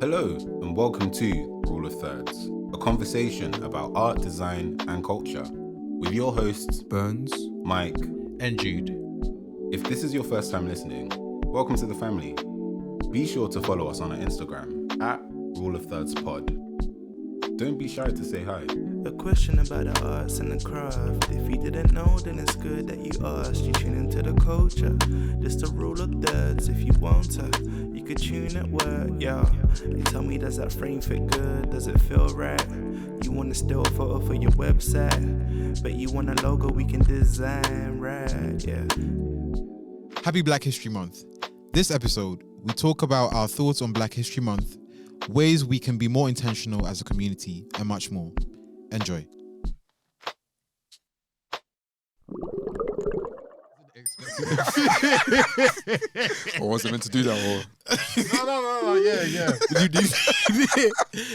Hello, and welcome to Rule of Thirds, a conversation about art, design, and culture, with your hosts, Burns, Mike, and Jude. If this is your first time listening, welcome to the family. Be sure to follow us on our Instagram at Rule of Thirds Pod. Don't be shy to say hi. A question about the arts and the craft. If you didn't know, then it's good that you asked. You tune into the culture. This the rule of thirds. If you want to, you could tune at work, yeah. They tell me, does that frame fit good? Does it feel right? You want a still photo for your website, but you want a logo we can design, right? Yeah. Happy Black History Month. This episode, we talk about our thoughts on Black History Month, ways we can be more intentional as a community, and much more. Enjoy. Or was it meant to do that? Or No, yeah.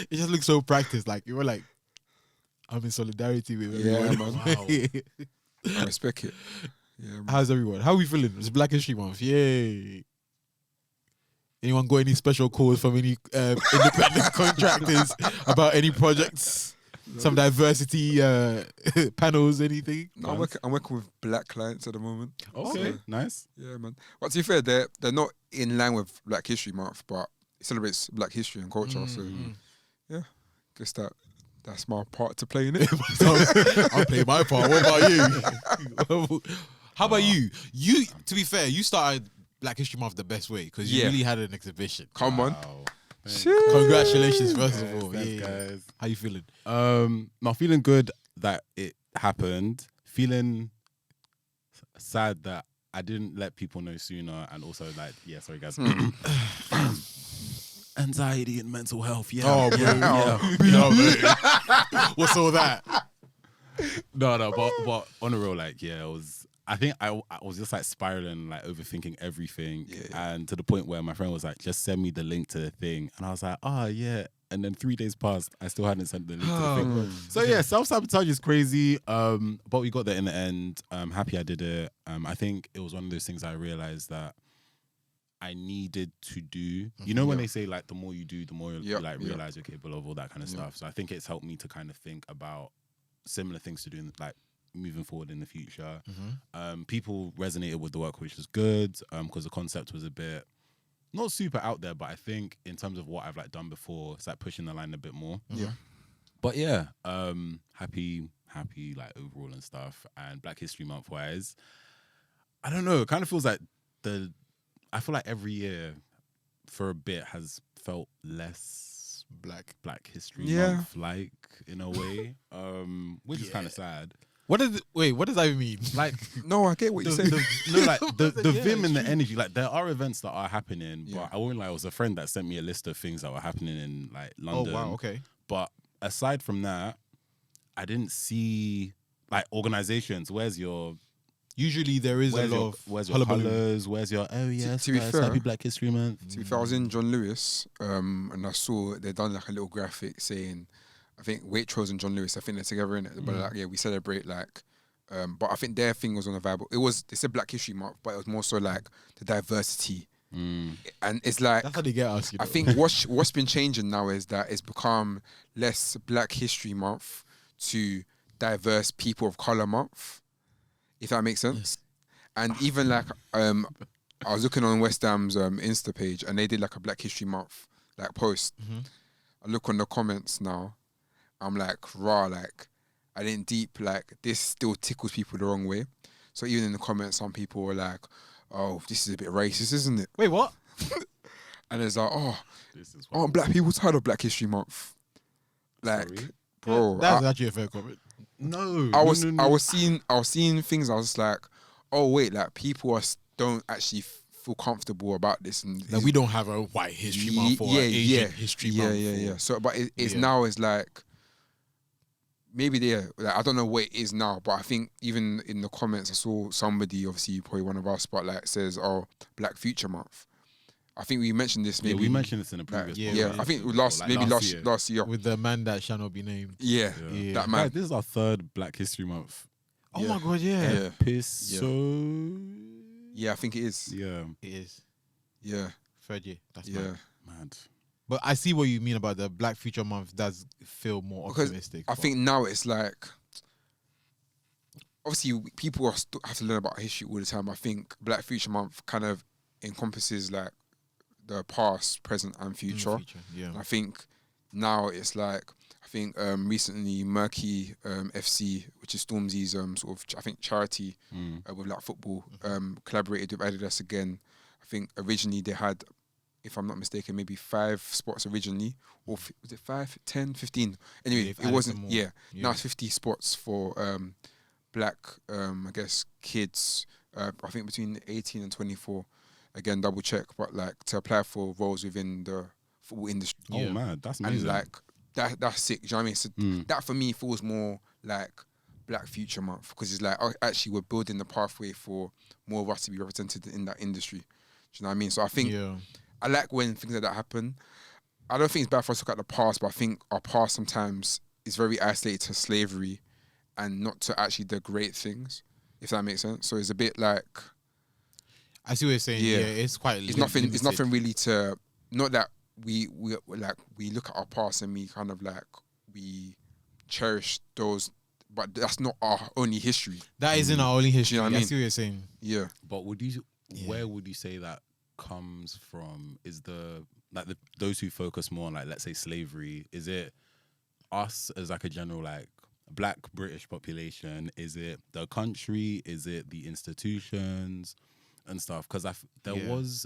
It just looks so practiced. Like you were like, I'm in solidarity with everyone. Yeah, man. I respect it. Yeah, man. How's everyone? How are we feeling? It's Black History Month. Yay. Anyone got any special calls from any independent contractors about any projects? Some diversity panels, anything? No, I'm working with black clients at the moment. Okay, So, nice. yeah, man. But to be fair, they're not in line with Black History Month, but it celebrates Black history and culture. So yeah, guess that's my part to play in it. I'll play my part. What about you? How about you? You, to be fair, you started Black History Month the best way because you Yeah. really had an exhibition. Come on. Congratulations, first of all. Thanks, Yeah. guys. How you feeling? Not feeling good that it happened. Feeling sad that I didn't let people know sooner, and also sorry guys. Anxiety and mental health. Yeah. Oh, bro. No, What's all that? no, but on the real, I think I was just spiraling, overthinking everything, and to the point where my friend was like, "Just send me the link to the thing," and I was like, "Oh yeah." And then 3 days passed, I still hadn't sent the link to the thing. So yeah, self-sabotage is crazy, but we got there in the end. Happy I did it. I think it was one of those things I realized that I needed to do. You know when they say the more you do, the more you realize you're capable of all that kind of stuff. So I think it's helped me to kind of think about similar things to do moving forward in the future. People resonated with the work, which was good, because the concept was a bit not super out there, but I think in terms of what I've done before, it's pushing the line a bit more. Yeah. But yeah, happy overall and stuff. And Black History Month wise, I don't know, it kind of feels like I feel like every year for a bit has felt less Black History Month in a way, which is kind of sad. What does that even mean? No, I get what you're saying. The vim and the energy. There are events that are happening, but I won't lie. It was a friend that sent me a list of things that were happening in London. Oh wow, okay. But aside from that, I didn't see organizations. Usually there is a lot of where's your hullabaloo. colours? Where's your to be fair, happy Black History Month? To be fair, I was in John Lewis, and I saw they done a little graphic saying, I think Waitrose and John Lewis, I think they're together in it. But we celebrate but I think their thing was on a vibe. They said Black History Month, but it was more so the diversity. And it's That's how they get us. I think what's been changing now is that it's become less Black History Month to diverse people of color month, if that makes sense. And even I was looking on West Ham's Insta page, and they did a Black History Month post. I look on the comments now. I'm raw, I didn't deep, this still tickles people the wrong way. So even in the comments, some people were like, oh, this is a bit racist, isn't it? Wait, what? And it's This is aren't black people tired of Black History Month? Sorry? Bro, That's actually a fair comment. No, I was seeing things. I was like, oh wait, people don't actually feel comfortable about this, and We don't have a white history month or an Asian history month. Yeah. So, but it's now is maybe they I don't know what it is now, but I think even in the comments I saw somebody, obviously probably one of us, but says, oh, Black Future Month. I think we mentioned this maybe. Yeah, we mentioned this in a previous. I think last year. With the man that shall not be named. Yeah, Yeah. that man. Guys, this is our third Black History Month. Oh my god, yeah. Yeah, I think it is. Yeah, It is. Yeah, Third year. That's yeah. mad. mad. But I see what you mean about the Black Future Month does feel more Because optimistic. I but- think now it's like, obviously people have to learn about history all the time. I think Black Future Month kind of encompasses like the past, present, and in the future. Yeah. And I think now it's like, I think recently Murky FC, which is Stormzy's sort of I think charity with like football, collaborated with Adidas again. I think originally they had, if I'm not mistaken, maybe 5 spots originally, or was it 5, 10, 15? Anyway, they've it added wasn't. some more. Yeah, Yeah. now it's 50 spots for black, I guess, kids. I think between 18 and 24. Again, double check, but like to apply for roles within the football industry. Oh Yeah. man, that's And amazing. like that's sick. Do you know what I mean? So Mm. that for me feels more like Black Future Month, because it's like, oh, actually we're building the pathway for more of us to be represented in that industry. Do you know what I mean? So I think Yeah. I like when things like that happen. I don't think it's bad for us to look at the past, but I think our past sometimes is very isolated to slavery and not to actually the great things, if that makes sense. So it's a bit like, I see what you're saying. Yeah. Yeah, it's quite. it's nothing. It's limited. nothing really to, not that we like we look at our past and we kind of like we cherish those, but that's not our only history. That isn't our only history. know what I I mean? see what you're saying. Yeah, But would you? Yeah. Where would you say that comes from? Is those who focus more on like, let's say, slavery? Is it us as like a general like Black British population? Is it the country? Is it the institutions and stuff? Because there Yeah. was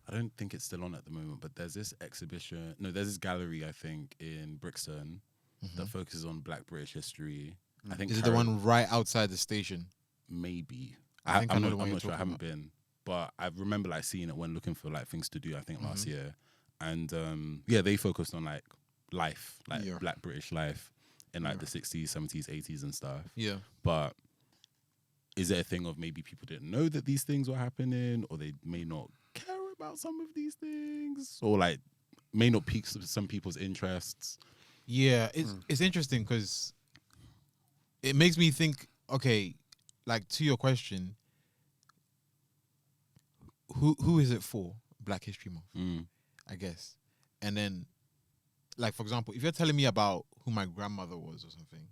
I don't think it's still on at the moment, but there's this exhibition. No, there's this gallery I think in Brixton that focuses on Black British history. I think Is it the one right outside the station? maybe. I think I I'm know not, the one I'm you're not sure. I talking haven't been, but I remember like seeing it when looking for like things to do. I think last year, and yeah, they focused on like life, like Yeah. Black British life in like the 60s, 70s, 80s, and stuff. Yeah. But is it a thing of maybe people didn't know that these things were happening, or they may not care about some of these things, or like may not pique some people's interests? Yeah, it's interesting because it makes me think. Okay, like to your question, who is it for? Black History Month, Mm. I guess. And then, like for example, if you're telling me about who my grandmother was or something,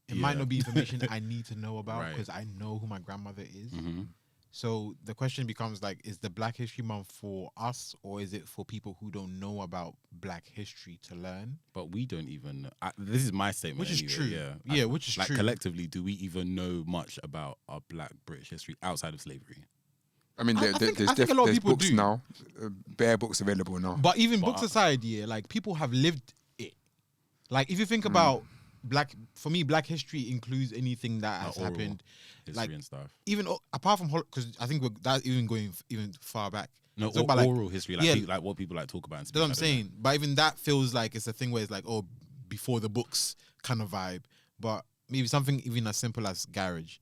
it might Yeah. not be information I need to know about Right. because I know who my grandmother is. Hmm. So the question becomes like, is the Black History Month for us, or is it for people who don't know about Black history to learn? But we don't even. This is my statement, Which is anyway, true. Yeah, Yeah, which is like true. collectively, do we even know much about our Black British history outside of slavery? I mean, I think a lot of there's people books do. now, bare books available now. But even But- books aside, yeah, like people have lived it. Like if you think about for me, Black history includes anything that has oral happened. History Like, and stuff. Even apart from because I think that's even going even far back. No, It's about, like- oral history, like, yeah. like what people like talk about. And That's what I'm speak, I don't saying. But even that feels like it's a thing where it's like, oh, before the books kind of vibe. But maybe something even as simple as garage,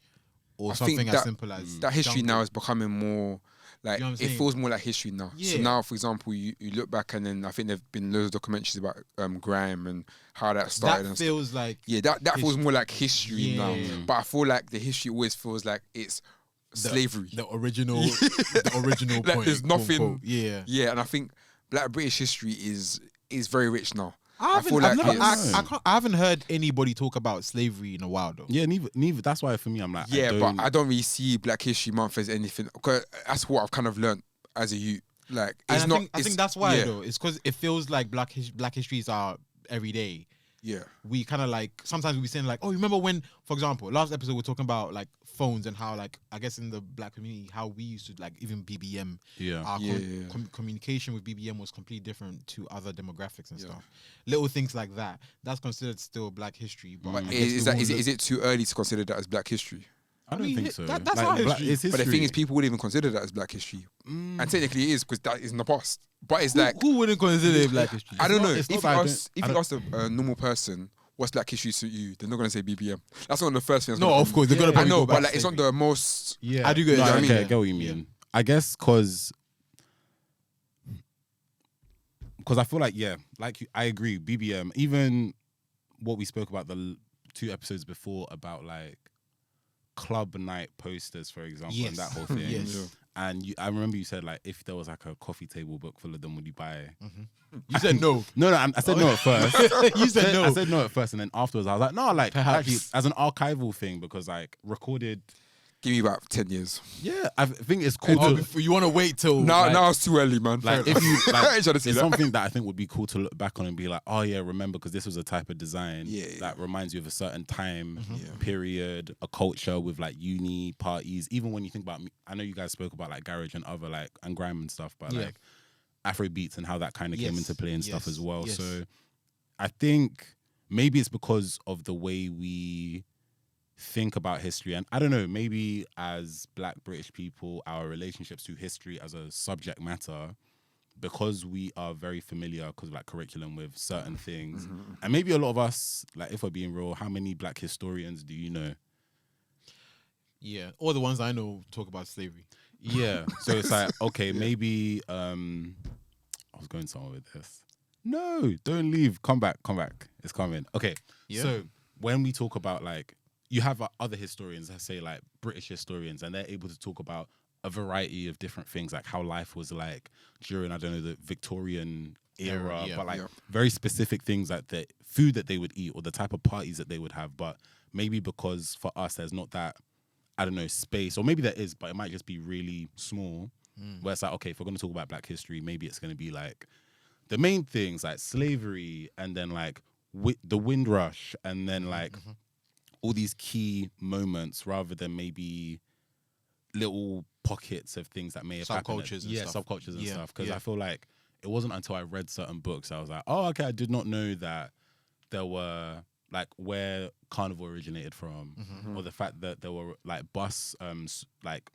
or I think something as that- simple as That history jungle. now is becoming more like, You know what I'm it saying? feels more like history now. So Yeah. now, for example, you look back and then I think there've been loads of documentaries about grime and how that started. That and feels like yeah, that feels history. more like history now. Yeah. But I feel like the history always feels like it's slavery. the original, the original Like, point. there's quote, nothing- unquote. Yeah. Yeah, and I think Black British history is very rich now. I feel haven't, like I've never, it's- I haven't heard anybody talk about slavery in a while though. Yeah, neither. That's why for me, I'm like, Yeah, don't, but I don't really see Black History Month as anything. Cause that's what I've kind of learned as a youth. Like, it's And not. I think that's why yeah, though. It's because it feels like Black history is our everyday. Yeah, We kind of like sometimes we be saying like, oh, remember when, for example, last episode we're talking about like phones and how like I guess in the Black community how we used to like even BBM. yeah. Our Yeah. communication with BBM was completely different to other demographics and Yeah. stuff. Little things like that. That's considered still Black history. But I guess is the that one is it too early to consider that as Black history? I don't mean, think so. that's Like, our Black- history. it's But the thing history. is, people would even consider that as Black history, and technically it is because that is in the past. But it's like, who wouldn't consider it Black history? I don't not- know. it's If not you that ask, I don't- a normal person, what's Black history to you? They're not gonna say BBM. That's one of the first things. No, of course they're gonna Yeah. I probably know, go but back like to it's not slavery. the most. Yeah, I do get. No, it. I I mean? get what you mean. I guess because I feel like I agree. BBM, even what we spoke about the 2 episodes before about like club night posters, for example, Yes. and that whole thing. Yes. And I remember you said like, if there was like a coffee table book full of them, would you buy? You said no. No, I said no at first. You said no. I said no at first, and then afterwards I was like, no, like Perhaps. actually as an archival thing, because like recorded. Give me about 10 years. Yeah, I think it's cool Oh, to. you want to wait till Now it's too early, man. Like Fair if you enough. like, I ain't trying to see it's that. something that I think would be cool to look back on and be like, oh yeah, remember, because this was a type of design Yeah. that reminds you of a certain time, Yeah. period, a culture with like uni parties. Even when you think about, I know you guys spoke about like garage and other like and grime and stuff, but Yeah. like Afro beats and how that kind of came Yes, into play and stuff yes, as well. yes. So I think maybe it's because of the way we think about history, and I don't know, maybe as Black British people, our relationships to history as a subject matter, because we are very familiar because of like curriculum with certain things, and maybe a lot of us, like if we're being real, how many Black historians do you know? Yeah, all the ones I know talk about slavery. Yeah, so it's like, okay, maybe I was going somewhere with this. No, don't leave. Come back. It's coming. Okay. Yeah. So when we talk about like, you have other historians that say like British historians, and they're able to talk about a variety of different things, like how life was like during, I don't know, the Victorian era, Yeah, but like yeah. very specific things, like the food that they would eat or the type of parties that they would have. But maybe because for us, there's not that, I don't know, space, or maybe there is, but it might just be really small. Where it's like, okay, if we're going to talk about Black history, maybe it's going to be like the main things like slavery, and then like the Windrush, and then like all these key moments, rather than maybe little pockets of things that may have happened. Subcultures and stuff. Subcultures and Yeah, stuff. Because yeah. I feel like it wasn't until I read certain books I was like, oh, okay, I did not know that there were like where Carnival originated from, or the fact that there were like like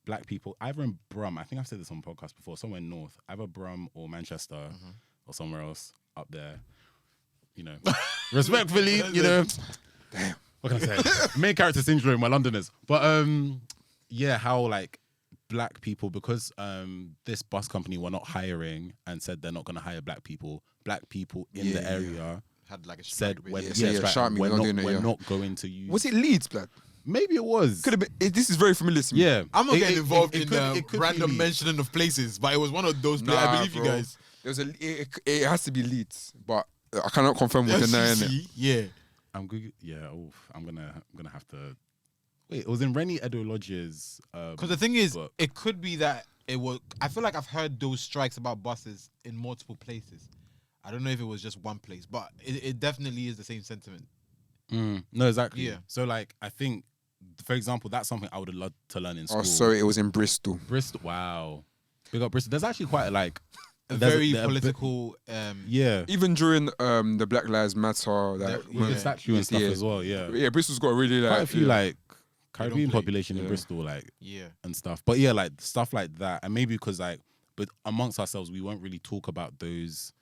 Black people either in Brum. I think I've said this on podcast before. Somewhere north, either Brum or Manchester or somewhere else up there. You know, respectfully, you know. Damn. What can I say? Main character syndrome, my Londoners. But yeah, how like Black people, because this bus company were not hiring and said they're not going to hire Black people in the Yeah. area Had like a said, strike, when, basically. Yeah, shout me, we're, we're not not, doing it, we're yeah. not going to use. Was it Leeds, blood? Maybe it was. Could have been. This is very familiar to me. Yeah. I'm not It- getting it- involved it in could- it could be random Leeds. mentioning of places, but it was one of those places. I Nah, believe bro. you guys. There's it has to be Leeds, but I cannot confirm with the name. FCC, yeah. I'm good. Yeah. Oof, I'm gonna have to. Wait, it was in Rennie Edo Lodge's. Because the thing is, book. it could be that it was. I feel like I've heard those strikes about buses in multiple places. I don't know if it was just one place, but it definitely is the same sentiment. No, exactly. Yeah. So like, I think, for example, that's something I would have loved to learn in school. Oh, sorry, it was in Bristol. Bristol. Wow. Big up Bristol. There's actually quite like A there's very there are bit- political. Yeah. Even during the Black Lives Matter, like There- With Yeah. the statue and stuff Yeah. as well. Yeah. yeah, Bristol's got a really like Quite a few yeah. like Caribbean play. population in Yeah. Bristol, like Yeah. and stuff. But yeah, like stuff like that, and maybe because like, but amongst ourselves, we won't really talk about those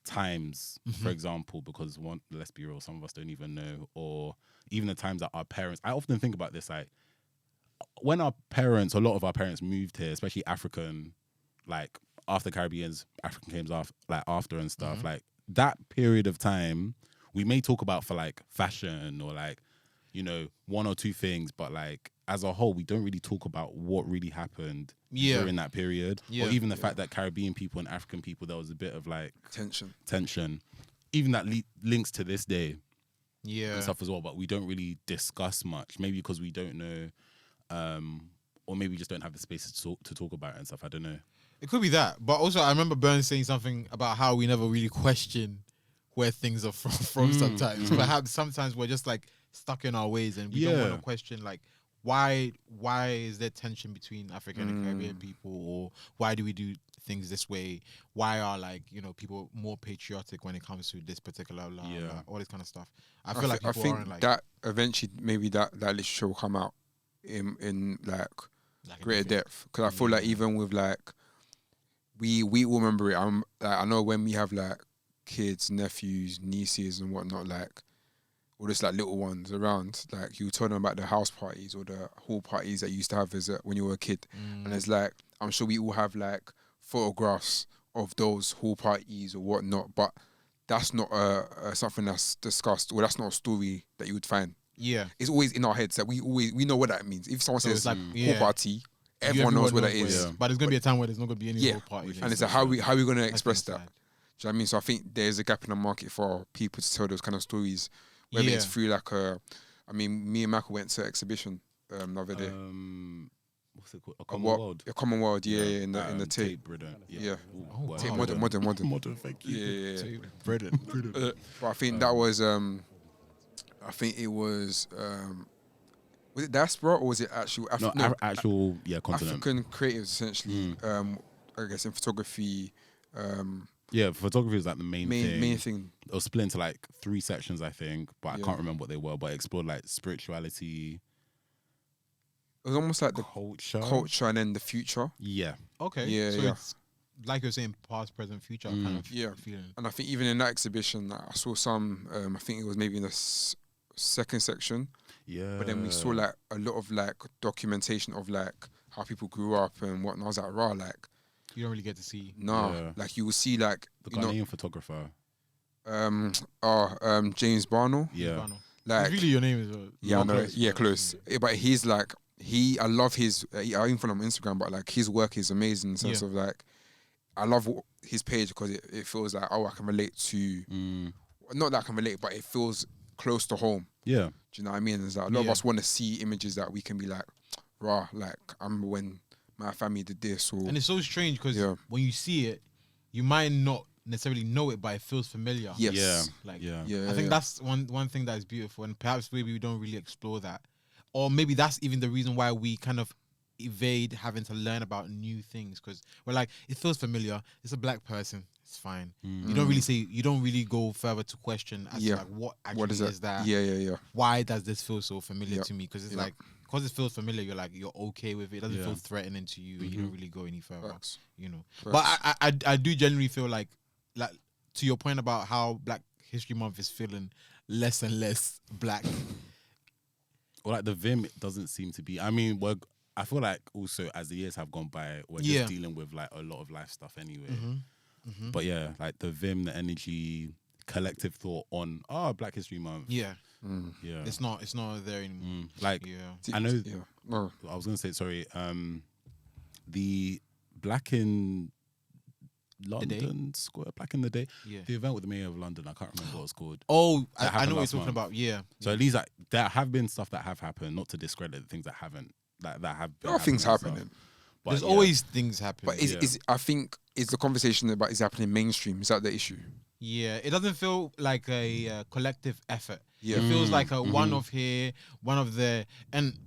times, for example, because one, let's be real, some of us don't even know, or even the times that our parents. I often think about this, like when our parents, a lot of our parents moved here, especially African, like after Caribbeans, African came after and stuff, like that period of time, we may talk about for like fashion or like, you know, one or two things, but like as a whole, we don't really talk about what really happened Yeah. during that period, Yeah. or even the fact that Caribbean people and African people, there was a bit of like tension. even that links to this day Yeah. and stuff as well, but we don't really discuss much, maybe because we don't know, or maybe we just don't have the space to talk about it and stuff. I don't know. It could be that, but also I remember Burns saying something about how we never really question where things are from sometimes. Perhaps sometimes we're just like stuck in our ways and we don't want Yeah. to question like why is there tension between African and Caribbean people, or why do we do things this way? Why are like, you know, people more patriotic when it comes to this particular all this kind of stuff. I feel like people think aren't like that eventually maybe that literature will come out in like a greater movie. depth, because I feel like even with like we all remember it. I know when we have like kids, nephews, nieces and whatnot, like or just like little ones around, like you tell them about the house parties or the hall parties that you used to have as when you were a kid, and it's like I'm sure we all have like photographs of those hall parties or whatnot, but that's not something that's discussed, or that's not a story that you would find. Yeah. It's always in our heads that we know what that means. If someone So says it's like, hall yeah. party, everyone knows what that what it is. Yeah. But there's gonna be a time where there's not gonna be any Yeah, whole party. and it's like how we going to That's express the that. inside. Do you know what I mean? So I think there's a gap in the market for people to tell those kind of stories, whether it's Yeah. through like a. I mean, me and Michael went to an exhibition the other day. What's it called? A A Common what- World. A Common World, yeah, in the tape. Tate Britain. Yeah. Oh, wow. Tape Modern. modern. Thank Yeah. Britain. But I think that was I think it was it diaspora or was it actual No, actual continent. African creatives essentially. I guess in photography, Yeah, photography is like the main thing. main thing. It was split into like 3 sections, I think, but I Yeah. can't remember what they were. But it explored like spirituality, It was almost like the culture. and then the future. Yeah, Okay. Yeah, So yeah. it's like you're saying, past, present, future kind of Yeah. feeling. And I think even in that exhibition, I saw some. I think it was maybe in the second section, yeah. but then we saw like a lot of like documentation of like how people grew up and whatnot. I was like, raw, like You don't really get to see. nah, Yeah. like you will see like the you know, Ghanaian photographer. James Barnell, Yeah, Bano. like It's really your name is. yeah, I not know, close, yeah, but- close. But he's like I love his. I even follow him on Instagram, but like his work is amazing in the sense Yeah. of like I love his page because it feels like I can relate to. Not that I can relate, but it feels close to home. yeah, Do you know what I mean? It's like a lot of Yeah. us want to see images that we can be like, rah, like I remember when my family did this or And it's so strange because Yeah. when you see it, you might not necessarily know it, but it feels familiar. yes. yeah, Like, yeah. Yeah. I think yeah. that's one thing that is beautiful, and perhaps maybe we don't really explore that, or maybe that's even the reason why we kind of evade having to learn about new things because we're like, it feels familiar. It's a black person. It's fine. You don't really say. You don't really go further to question as Yeah. to like what actually What is that? Yeah. Why does this feel so familiar Yeah. to me? Because it's Yeah. like because it feels familiar, you're okay with it. It doesn't Yeah. feel threatening to you, and you don't really go any further. Facts. You know. Facts. But I do genuinely feel like to your point about how Black History Month is feeling less and less black. Or like the Vim doesn't seem to be. I mean, I feel like also as the years have gone by, we're Yeah. just dealing with like a lot of life stuff anyway. But yeah, like the Vim, the energy, collective thought on Black History Month. Yeah, Yeah, it's not there anymore. like Yeah, I know. Yeah. No. I was gonna say sorry. The Black in Day? London Square, Black in the Day. yeah. The event with the mayor of London. I can't remember what it's called. Oh, That I happened know what you're last talking month. about. Yeah, So at least like there have been stuff that have happened, not to discredit the things that haven't. That have. There are things and stuff. happening. But there's yeah. always things happening. But Yeah. is I think is the conversation about is happening mainstream? Is that the issue? Yeah, it doesn't feel like a collective effort. Yeah. It feels like a Mm-hmm. one of here, one of there, and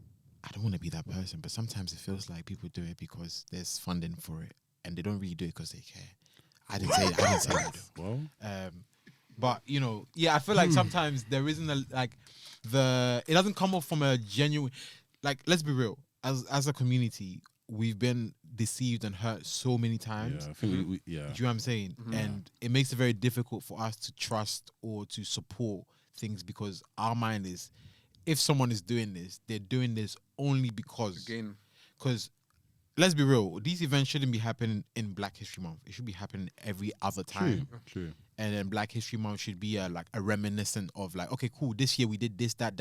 I don't want to be that person, but sometimes it feels like people do it because there's funding for it, and they don't really do it because they care. I didn't say that. Though. Well, But you know, yeah, I feel like sometimes there isn't it doesn't come off from a genuine, like, let's be real, as a community, we've been deceived and hurt so many times. yeah, I think we yeah. Do you know what I'm saying? And it makes it very difficult for us to trust or to support things because our mind is, if someone is doing this, they're doing this only because. Again, Because let's be real, these events shouldn't be happening in Black History Month. It should be happening every other time. True. And then Black History Month should be a reminiscent of like, okay, cool, this year we did this, that,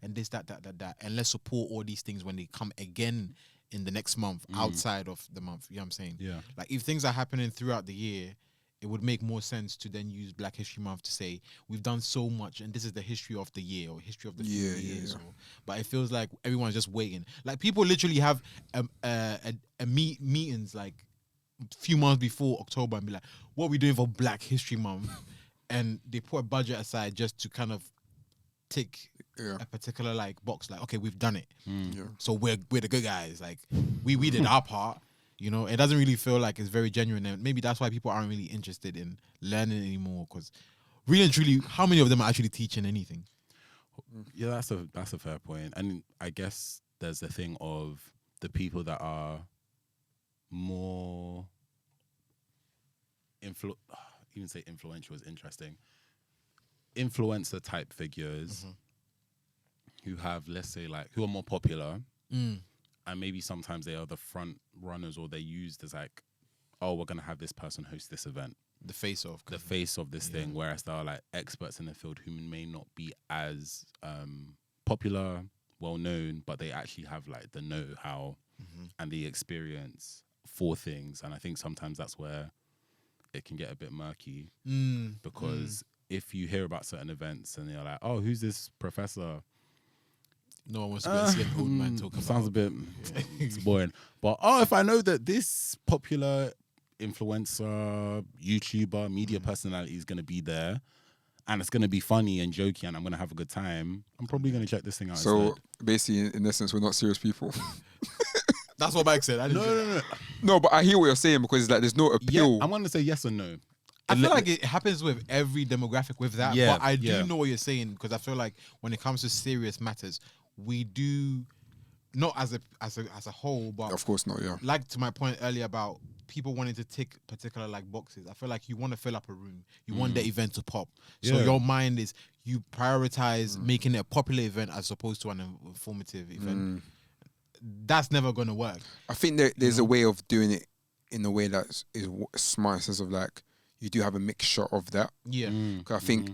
and this, that, and let's support all these things when they come again in the next month outside of the month. You know what I'm saying? Yeah. Like if things are happening throughout the year, it would make more sense to then use Black History Month to say we've done so much and this is the history of the year or history of the few Yeah, years. yeah. But it feels like everyone's just waiting. Like people literally have meetings like a few months before October and be like, what are we doing for Black History Month? And they put a budget aside just to kind of tick Yeah. a particular like box, like, okay, we've done it. Yeah. So we're the good guys. Like we did our part. You know, it doesn't really feel like it's very genuine, and maybe that's why people aren't really interested in learning anymore. Because really and truly, how many of them are actually teaching anything? Yeah, that's a fair point. And I guess there's the thing of the people that are more even say influential is interesting. Influencer type figures who have, let's say, like who are more popular, and maybe sometimes they are the front runners or they're used as like, oh, we're gonna have this person host this event, The face of the face of this thing, whereas there are like experts in the field who may not be as popular, well known, but they actually have like the know-how and the experience for things. And I think sometimes that's where it can get a bit murky because if you hear about certain events and you're like, oh, who's this professor? No one wants to see an old man talk about. Sounds a bit it's boring. But if I know that this popular influencer, YouTuber, media personality is going to be there and it's going to be funny and jokey and I'm going to have a good time, I'm probably going to check this thing out. So instead. basically, in essence, we're not serious people. That's what Mike said. I didn't say that. No. No, but I hear what you're saying because it's like there's no appeal. Yeah, I'm going to say yes or no. I feel like it happens with every demographic with that. Yeah, but I do yeah. know what you're saying because I feel like when it comes to serious matters, we do not as a whole, but Of course not, yeah. like to my point earlier about people wanting to tick particular like boxes. I feel like you want to fill up a room. You want the event to pop. So Yeah. your mind is you prioritize making it a popular event as opposed to an informative event. That's never going to work. I think there's a way of doing it in a way that is smart in the sense of like you do have a mixture of that. Yeah. 'Cause I think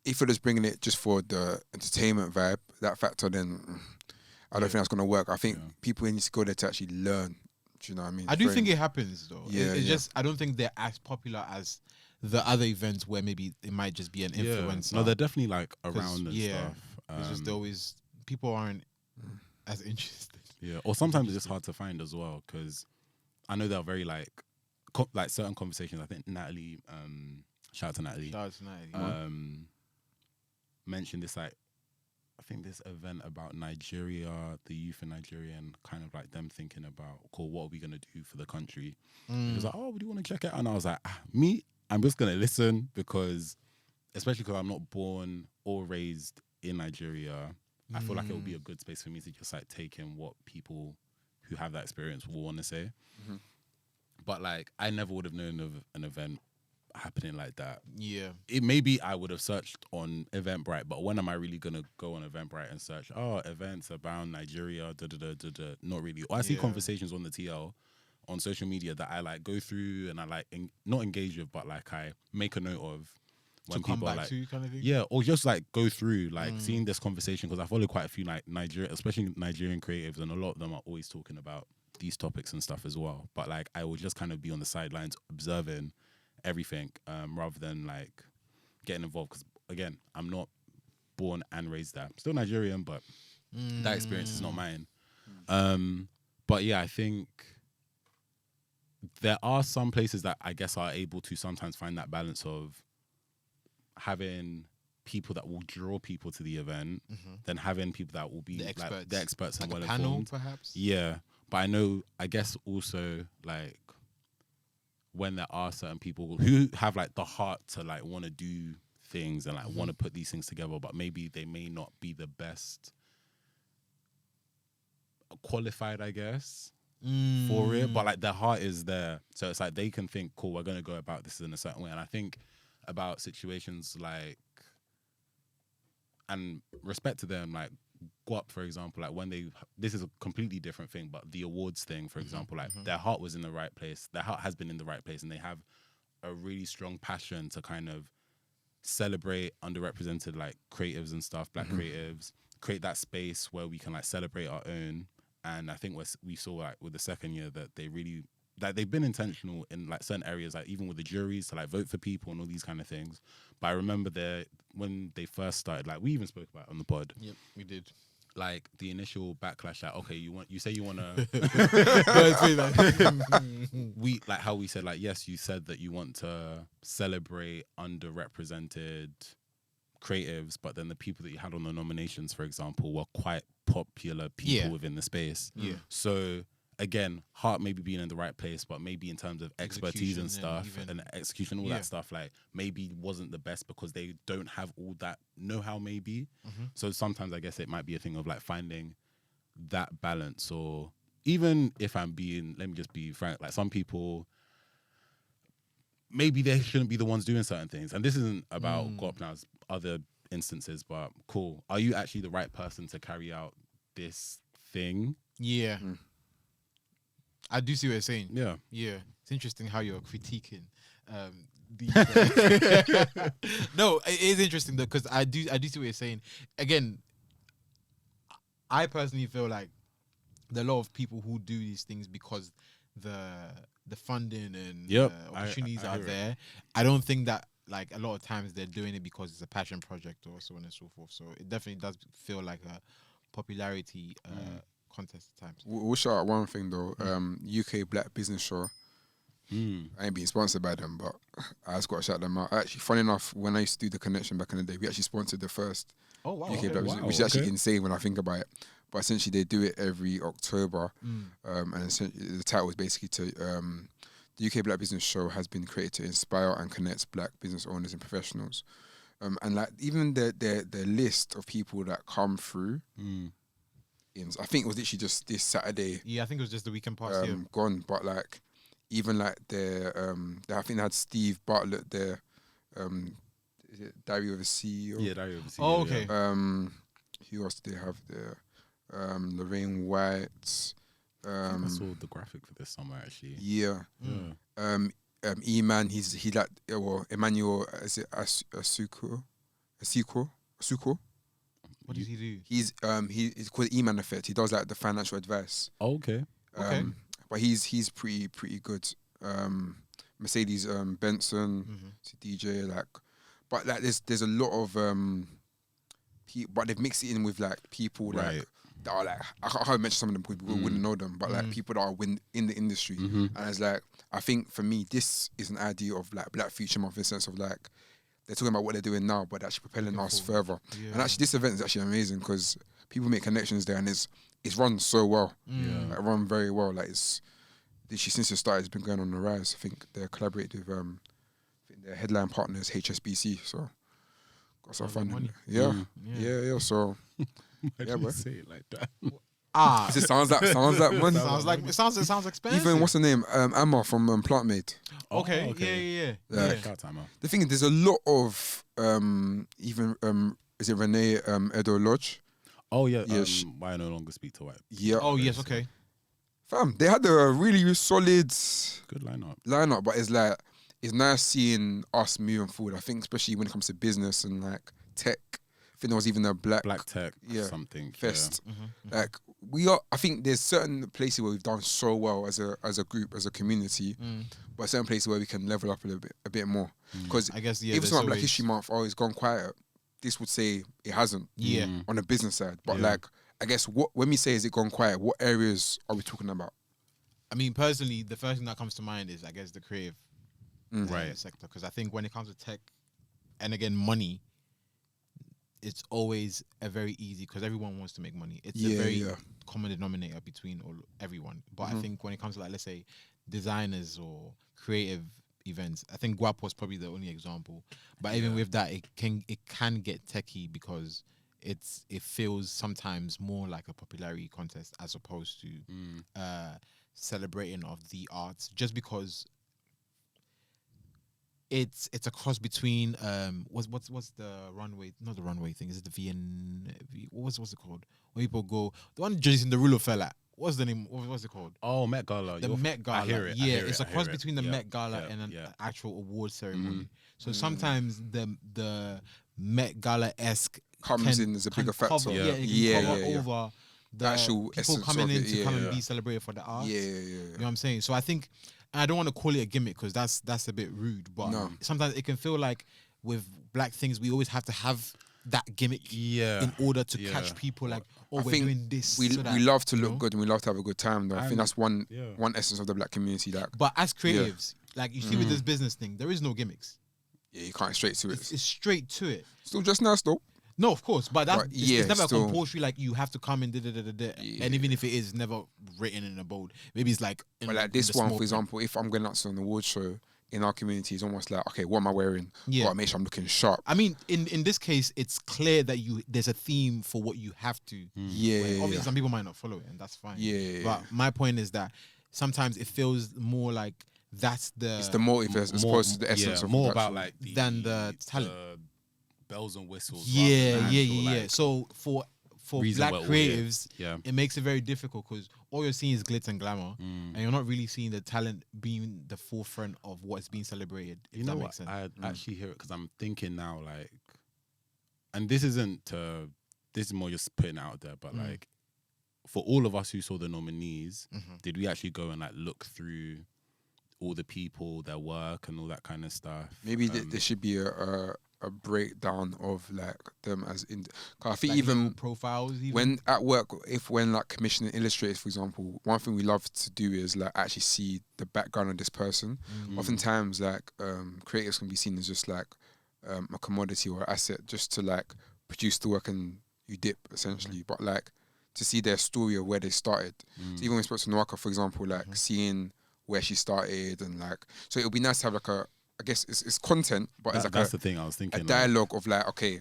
if you're just bringing it just for the entertainment vibe, that factor, then I don't think that's going to work. I think people need to go there to actually learn. Do you know what I mean? I do think it happens though. Yeah, It's yeah. just I don't think they're as popular as the other events where maybe it might just be an influencer. No, they're definitely like around and yeah, stuff. it's just always people aren't as interested. Yeah, or sometimes it's just hard to find as well because I know they're very like certain conversations. I think Natalie, shout out to Natalie, Shout out to Natalie. mentioned this like I think this event about Nigeria, the youth in Nigeria, and kind of like them thinking about, cool, what are we gonna do for the country? He was like, oh, do you want to check it? And I was like, I'm just gonna listen because, especially because I'm not born or raised in Nigeria, I feel like it would be a good space for me to just like take in what people who have that experience will want to say. But like, I never would have known of an event happening like that. Yeah. It maybe I would have searched on Eventbrite, but when am I really gonna go on Eventbrite and search events about Nigeria? Not really. Or I see conversations on the TL on social media that I like go through and I like not engage with, but like I make a note of when To come people are back like, to kind of thing. yeah, or just like go through like seeing this conversation because I follow quite a few like especially Nigerian creatives, and a lot of them are always talking about these topics and stuff as well. But like I would just kind of be on the sidelines observing everything rather than like getting involved because again I'm not born and raised there. I'm still Nigerian, but that experience is not mine. But yeah, I think there are some places that I guess are able to sometimes find that balance of having people that will draw people to the event, then having people that will be The like experts. the experts and Like well a panel, informed. perhaps. Yeah, but I guess also like when there are certain people who have like the heart to like want to do things and like want to put these things together, but maybe they may not be the best qualified, I guess, for it. But like their heart is there, so it's like they can think, cool, we're gonna go about this in a certain way. And I think about situations like, and respect to them, like Guap, for example, like when this is a completely different thing, but the awards thing, for example, like their heart was in the right place. Their heart has been in the right place, and they have a really strong passion to kind of celebrate underrepresented like creatives and stuff, black creatives, create that space where we can like celebrate our own. And I think we saw like with the second year that they really like they've been intentional in like certain areas, like even with the juries to like vote for people and all these kind of things. But I remember when they first started, like we even spoke about it on the pod. Yep, we did. Like the initial backlash, like okay, you say you want to we like how we said like yes, you said that you want to celebrate underrepresented creatives, but then the people that you had on the nominations, for example, were quite popular people within the space. Yeah. So again, heart maybe being in the right place, but maybe in terms of expertise and Execution stuff and and execution, all that stuff, like maybe wasn't the best because they don't have all that know-how maybe. So sometimes I guess it might be a thing of like finding that balance, or even if let me just be frank, like some people, maybe they shouldn't be the ones doing certain things. And this isn't about Guap now's other instances, but cool. Are you actually the right person to carry out this thing? Yeah. I do see what you're saying. Yeah. Yeah. It's interesting how you're critiquing no, it is interesting though, because I do see what you're saying. Again, I personally feel like there are a lot of people who do these things because the funding and Yep, opportunities I are hear it. there. I don't think that like a lot of times they're doing it because it's a passion project or so on and so forth. So it definitely does feel like a popularity contest at times. We'll shout out one thing though. UK Black Business Show. I ain't being sponsored by them, but I just got to shout them out. Actually, funny enough, when I used to do the connection back in the day, we actually sponsored the first Oh wow! UK Black Business, wow, which is actually okay. insane when I think about it. But essentially, they do it every October, and the title is basically to the UK Black Business Show has been created to inspire and connect Black business owners and professionals. And like even the list of people that come through, I think it was literally just this Saturday Yeah, I think it was just the weekend past year. gone. But like even like I think they had Steve Bartlett there. Is it Diary of a CEO? Yeah, that overseas. Oh, okay. Who else did they have there? Lorraine White. I saw the graphic for this somewhere actually. Yeah. Yeah. E-Man, he like well Emmanuel, is it Asuko? What does he do? He's called E-Man Effect. He does like the financial advice. Oh, okay. Okay. But he's pretty good. Mercedes Benson, it's a DJ like, but like there's a lot of but they've mixed it in with like people like Right. that are like I can't mention some of them because we wouldn't know them, but like people that are in the industry, and it's like I think for me this is an idea of like Black Future Month in the sense of like they're talking about what they're doing now, but they're actually propelling us further. Yeah. And actually, this event is actually amazing because people make connections there, and it's run so well. Yeah. Like, run very well. Like it's literally since it started, it's been going on the rise. I think they're collaborated with I think their headline partners HSBC. So got some fun. money. Yeah. Yeah. So Why Yeah, do you bro. say it like that? Ah, it sounds like money. it sounds expensive. Even what's her name? Emma from Plant Made. Okay. Oh, Yeah. Like, Cut time out. The thing is, there's a lot of even is it Renee Edo Lodge? Oh yeah. Yeah, Why I no longer speak to white? Yeah. Oh yes. Okay. Fam, they had a really solid Good lineup. lineup, but it's like it's nice seeing us moving forward. I think especially when it comes to business and like tech. I think there was even a black Tech. Yeah. Something. fest. Mm-hmm. Like we are, I think there's certain places where we've done so well as a group, as a community, but certain places where we can level up a bit more. Because I guess if it's there's not Black always- History Month, it's gone quiet. This would say it hasn't. Yeah. On the business side, but Yeah. like I guess when we say is it gone quiet, what areas are we talking about? I mean, personally, the first thing that comes to mind is, I guess, the creative Right. sector. Because I think when it comes to tech, and again, money, it's always a very easy, because everyone wants to make money. It's a very common denominator between everyone. But I think when it comes to, like, let's say, designers or creative events, I think Guap was probably the only example. But even with that, it can get techie because it feels sometimes more like a popularity contest as opposed to celebrating of the arts, just because it's a cross between what's the runway, not the runway thing, is it the what's it called when people go, the one Jason Derulo fell at, what's the name, what's it called, Oh, Met Gala. the Met Gala. I hear it. I Yeah, hear it's it, a I cross hear it. between the Yeah, Met Gala yeah, and an yeah. actual award ceremony. So sometimes the Met Gala-esque Comes in as a bigger factor. cover, Yeah. it can Yeah, cover yeah, yeah. over the Actual people essence coming of in it, to yeah, come and yeah. be celebrated for the art. Yeah. You know what I'm saying? So I think, and I don't want to call it a gimmick because that's a bit rude, but No. sometimes it can feel like with Black things, we always have to have that gimmick Yeah. in order to Yeah. catch people like, oh, I we're think doing this. We so that, we love to you look know? good and we love to have a good time though. I think And- that's one yeah. essence of the Black community. Like But as creatives, like you see with this business thing, there is no gimmicks. yeah, you can't straight to it. It's straight to it. Still just nice though. No, of course, but that's But it's, yeah, it's never still- compulsory. Like you have to come and and even if it is never written in a bold, maybe it's like. But like this one, for example, if I'm going out to an award show in our community, it's almost like, okay, what am I wearing? Yeah. Gotta make sure I'm looking sharp. I mean, in this case, it's clear that there's a theme for what you have to. Yeah, wear. yeah, Obviously, yeah. some people might not follow it, and that's fine. Yeah. But my point is that sometimes it feels more like that's the. It's the motive as opposed to the essence of more the about actual- like than the talent. bells and whistles. Yeah. rather than actual, like, So for reason Black why we're here. creatives, Yeah. it makes it very difficult because all you're seeing is glitz and glamour, and you're not really seeing the talent being the forefront of what's being celebrated. If You that know makes what? sense. I actually hear it because I'm thinking now, like, and this isn't. This is more just putting it out there, but like, for all of us who saw the nominees, Mm-hmm. did we actually go and like look through all the people, their work, and all that kind of stuff? Maybe there should be a breakdown of like them as in. 'Cause I think Like even little profiles, even. when at work, when like commissioning illustrators, for example, one thing we love to do is like actually see the background of this person. Oftentimes, like creatives can be seen as just like a commodity or asset, just to like produce the work and you dip essentially. But like to see their story of where they started. So even when we spoke to Nwaka, for example, like seeing where she started and like, so it would be nice to have like I guess it's content, but it's like that's the thing I was a thinking. dialogue of like, okay,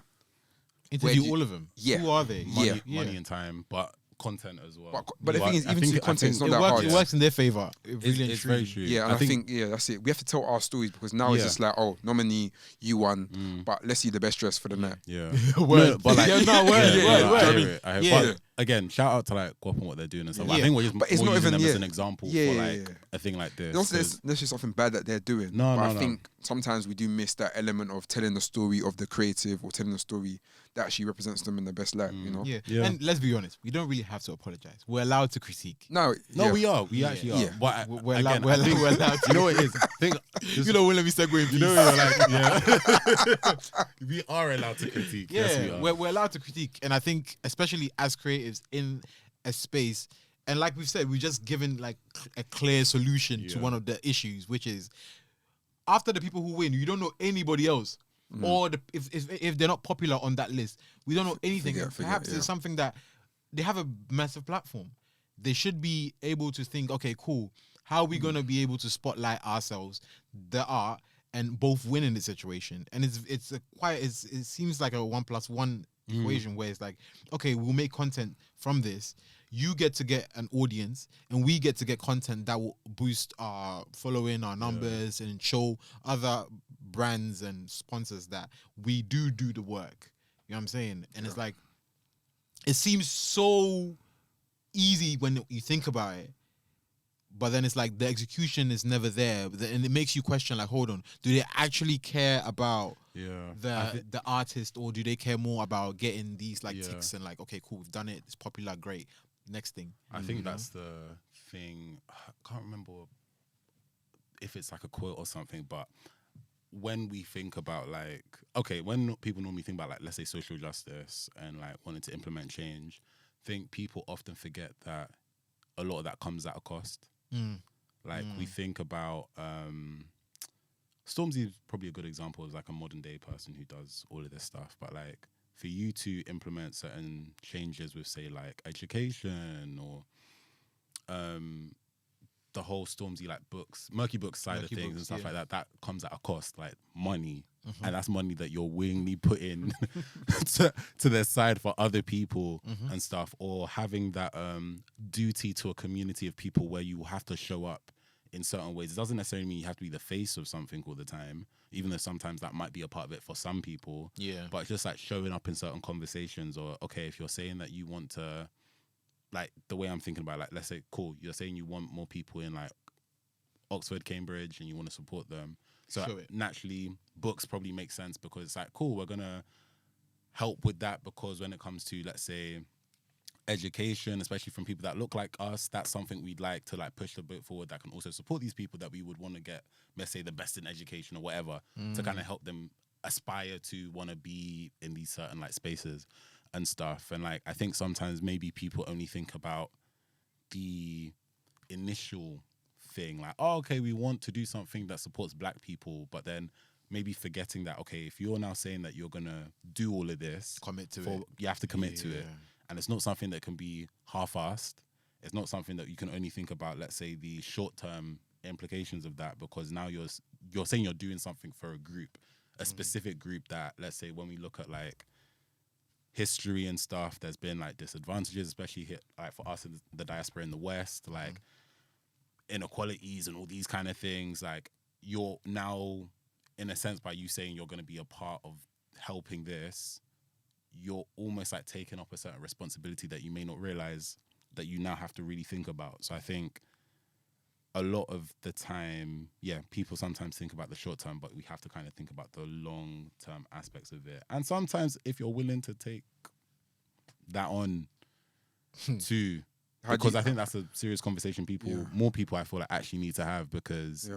interview where all of them. Yeah. Who are they? money, Yeah. money and time, but content as well. but the thing is, I even think- to I content, it's think not It that works. hard. It works in their favor. Really It's very true. Yeah, and I think that's it. We have to tell our stories because now it's Yeah. just like, oh, nominee, you won, but let's see the best dress for the night. Yeah. Word. No, but like, Yeah, no, word, yeah, word, yeah, word. I hear it. I hear it. Yeah. But again, shout out to like Guap and what they're doing and stuff. Yeah. I think we're just But it's more not using even- them as yeah. an example Yeah, for yeah, like yeah. a thing like this. Not 'cause- necessarily something bad that they're doing. No, but no, I no. think sometimes we do miss that element of telling the story of the creative or telling the story that actually represents them in the best light, you know? Yeah. Yeah. And let's be honest, we don't really have to apologize. We're allowed to critique. No, No, yeah. we are. We actually are. Yeah. But I- We're again, allowed. We're I allowed. think- We're allowed. You know what it is? I think You know, let me segue. In you know you're like, yeah. we are allowed to critique. Yeah, Yes, we are. we're allowed to critique, and I think especially as creatives in a space, and like we've said, we've just given like a clear solution to Yeah. one of the issues, which is after the people who win, you don't know anybody else, or if they're not popular on that list, we don't know anything. Forget, Perhaps yeah. it's something that they have a massive platform. They should be able to think, okay, cool. How are we gonna be able to spotlight ourselves, the art, and both win in this situation? And it seems like a 1+1 equation where it's like, okay, we'll make content from this. You get to get an audience, and we get to get content that will boost our following, our numbers, and show other brands and sponsors that we do the work. You know what I'm saying? And it's like, it seems so easy when you think about it, but then it's like the execution is never there, and it makes you question, like, hold on, do they actually care about yeah. the artist, or do they care more about getting these like Yeah. ticks and like, okay, cool, we've done it, it's popular, great, next thing. I think that's the thing. I can't remember if it's like a quote or something, but when we think about like, okay, when people normally think about like, let's say social justice and like wanting to implement change, I think people often forget that a lot of that comes at a cost. Like we think about Stormzy is probably a good example of like a modern day person who does all of this stuff, but like for you to implement certain changes with say like education or the whole Stormzy like books, Murky Books side Murky of things Books, and stuff yeah. like that comes at a cost, like money. And that's money that you're willingly putting to their side for other people and stuff, or having that duty to a community of people where you have to show up in certain ways. It doesn't necessarily mean you have to be the face of something all the time, even though sometimes that might be a part of it for some people. Yeah. But it's just like showing up in certain conversations, or okay, if you're saying that you want to, like the way I'm thinking about it, like let's say, cool, you're saying you want more people in like Oxford, Cambridge, and you want to support them. So Show it. naturally, books probably make sense because it's like, cool, we're going to help with that because when it comes to, let's say, education, especially from people that look like us, that's something we'd like to like push the book forward that can also support these people that we would want to get, let's say, the best in education or whatever, to kind of help them aspire to want to be in these certain like spaces and stuff. And like, I think sometimes maybe people only think about the initial thing, like, oh, okay, we want to do something that supports black people, but then maybe forgetting that, okay, if you're now saying that you're gonna do all of this, Commit to it. you have to commit to it. Yeah. And it's not something that can be half-assed. It's not something that you can only think about, let's say, the short-term implications of that, because now you're saying you're doing something for a group, a specific group that, let's say, when we look at like history and stuff, there's been like disadvantages, especially hit like for us in the diaspora in the West, like inequalities and all these kind of things. Like you're now, in a sense, by you saying you're going to be a part of helping this, you're almost like taking up a certain responsibility that you may not realize that you now have to really think about. So I think a lot of the time, yeah, people sometimes think about the short term, but we have to kind of think about the long term aspects of it. And sometimes if you're willing to take that on too, because I think that's a serious conversation more people I feel like actually need to have, because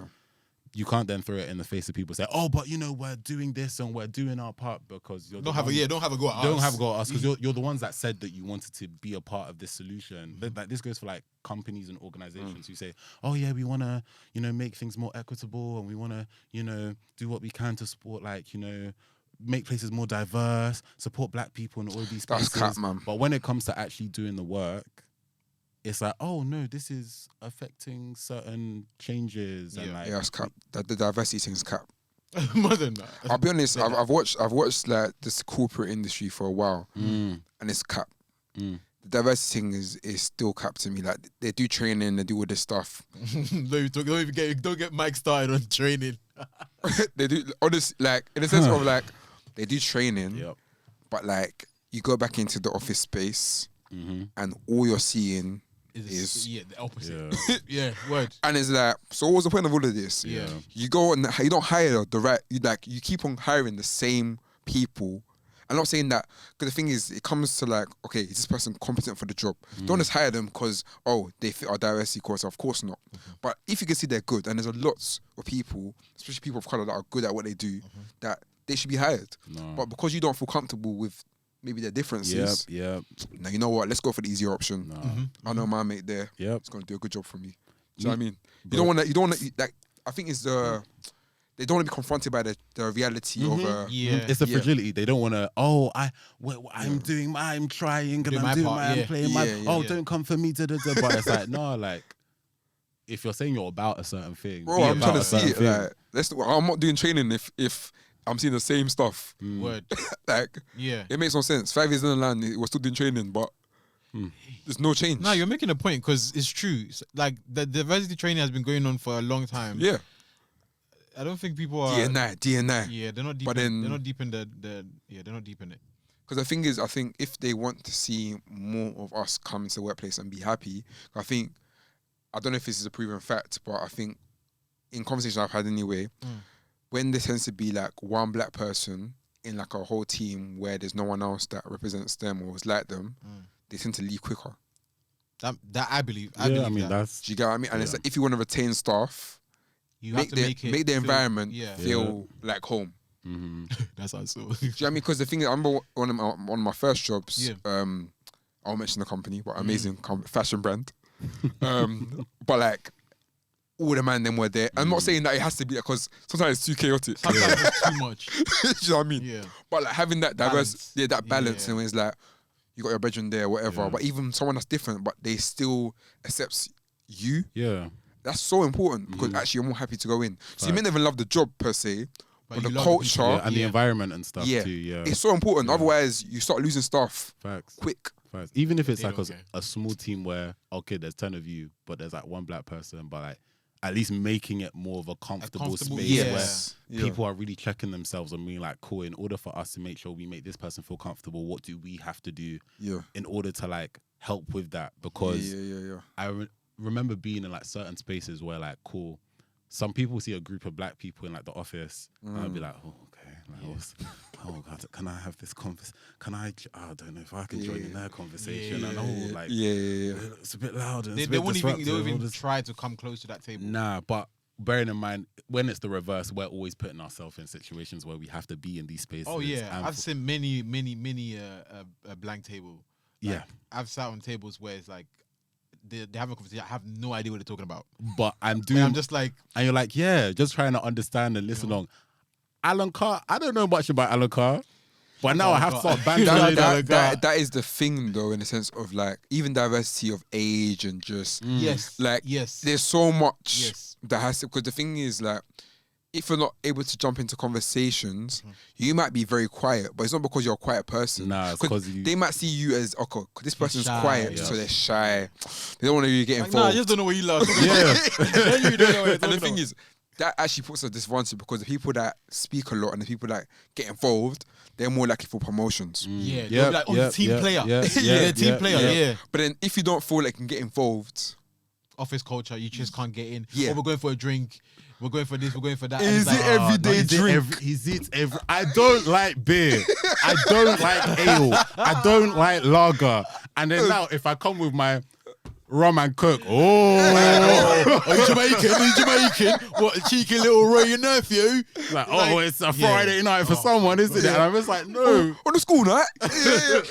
you can't then throw it in the face of people, say, oh, but you know, we're doing this and we're doing our part, because you're don't have a go at us. Don't have a go at us, because you're the ones that said that you wanted to be a part of this solution. Like, this goes for like companies and organizations who say, oh yeah, we want to, you know, make things more equitable, and we want to, you know, do what we can to support, like, you know, make places more diverse, support black people in all these spaces. That's crap, man. But when it comes to actually doing the work, it's like, oh no, this is affecting certain changes. And like, it's cap. The diversity thing's cap. More than that. I'll be honest. I've watched like this corporate industry for a while, and it's cap. The diversity thing is still cap to me. Like, they do training, they do all this stuff. don't get Mike started on training. They do honest, like, in the sense of like, they do training, Yep. but like, you go back into the office space, and all you're seeing is the opposite. Yeah, word. and it's like, so what's the point of all of this? Yeah. You go and you don't hire the right. You keep on hiring the same people. I'm not saying that, because the thing is, it comes to like, okay, is this person competent for the job? Don't just hire them because, oh, they fit our diversity course. Of course not. But if you can see they're good, and there's a lots of people, especially people of color, that are good at what they do, that they should be hired. No. But because you don't feel comfortable with maybe their differences, Yep. now you know what? Let's go for the easier option. No. I know my mate there. Yep. It's gonna do a good job for me. Do you know what I mean? You don't want to. Like, I think it's they don't want to be confronted by the reality of It's the fragility. They don't want to. Oh, I'm trying, and I'm doing I'm playing my. Don't come for me. But it's like, no, like, if you're saying you're about a certain thing, bro, I'm trying to see it. Like, I'm not doing training if I'm seeing the same stuff. Word. Like, it makes no sense. 5 years in the line, we're still doing training, but there's no change. No, you're making a point, because it's true. Like, the diversity training has been going on for a long time. Yeah. I don't think people are DNI. Yeah, they're not deep. But they're then- not deep in they're not deep in it. Because the thing is, I think if they want to see more of us come into the workplace and be happy, I don't know if this is a proven fact, but I think in conversations I've had anyway, when there tends to be like one black person in like a whole team where there's no one else that represents them or is like them, they tend to leave quicker. That I believe. I mean, that. that's. Do you get what I mean? And it's like, if you want to retain staff, You have to make make the feel- environment Yeah. feel like home. That's how I saw. Do you know what I mean? Because the thing is, I remember one of my first jobs. Yeah. I won't mention the company, but amazing fashion brand. But like, all the man them were there. I'm not saying that it has to be, because sometimes it's too chaotic. Sometimes it's too much. Do you know what I mean? Yeah. But like, having that diverse, Balance. that balance, Yeah. and it's like, you got your bedroom there, whatever. Yeah. But even someone that's different, but they still accepts you. Yeah. That's so important, because actually you're more happy to go in. So you may not even love the job per se, but you the love culture, Yeah, and the environment and stuff too. Yeah. it's so important. Otherwise, you start losing stuff Facts. quick. Facts. Even if it's They like don't care. a small team where, okay, there's 10 of you, but there's like one black person, but like, at least making it more of a comfortable space yes. where people are really checking themselves and being like, cool, in order for us to make sure we make this person feel comfortable, what do we have to do in order to like help with that? Because I remember being in like certain spaces where like, cool, some people see a group of black people in like the office and I'd be like, oh, okay, like, oh God, can I have this conversation? I don't know if I can join in their conversation. And it's a bit loud and They it's a bit won't disruptive, all even this. try to come close to that table. Nah, but bearing in mind, when it's the reverse, we're always putting ourselves in situations where we have to be in these spaces. Oh yeah, and I've seen many a blank table. Like, Yeah. I've sat on tables where it's like they have a conversation. I have no idea what they're talking about. But I'm And doing, I'm just like, and you're like, yeah, just trying to understand and listen along. Alan Carr, I don't know much about Alan Carr, but now I have to start bantering. That is the thing, though, in the sense of like, even diversity of age and just yes, like, yes, there's so much Yes. that has to, because the thing is like, if you're not able to jump into conversations, you might be very quiet, but it's not because you're a quiet person. Nah, it's 'cause you- they might see you as, okay, this person's shy, quiet, yeah. so they're shy. They don't want to really get like, involved. nah, I just don't know what you love. Yeah. You don't know what And the thing is, that actually puts us at disadvantage, because the people that speak a lot and the people that get involved, they're more likely for promotions. yeah, Yep, they'll be like, oh, yep, team yep, player, yep, yeah, yep, team yep, player, yep. yeah. But then if you don't feel like you can get involved, Office culture, you just can't get in. Yeah. Oh, we're going for a drink. We're going for this. We're going for that. Is And it's it like, everyday Is it drink? Is it every? I don't like beer. I don't like ale. I don't like lager. And then now, if I come with my rum and coke. Oh, Are you Jamaican? Are you Jamaican? What, a cheeky little Ray, your nephew? like, oh, it's a Friday night for someone, isn't it? And I'm just like, no. On the school night.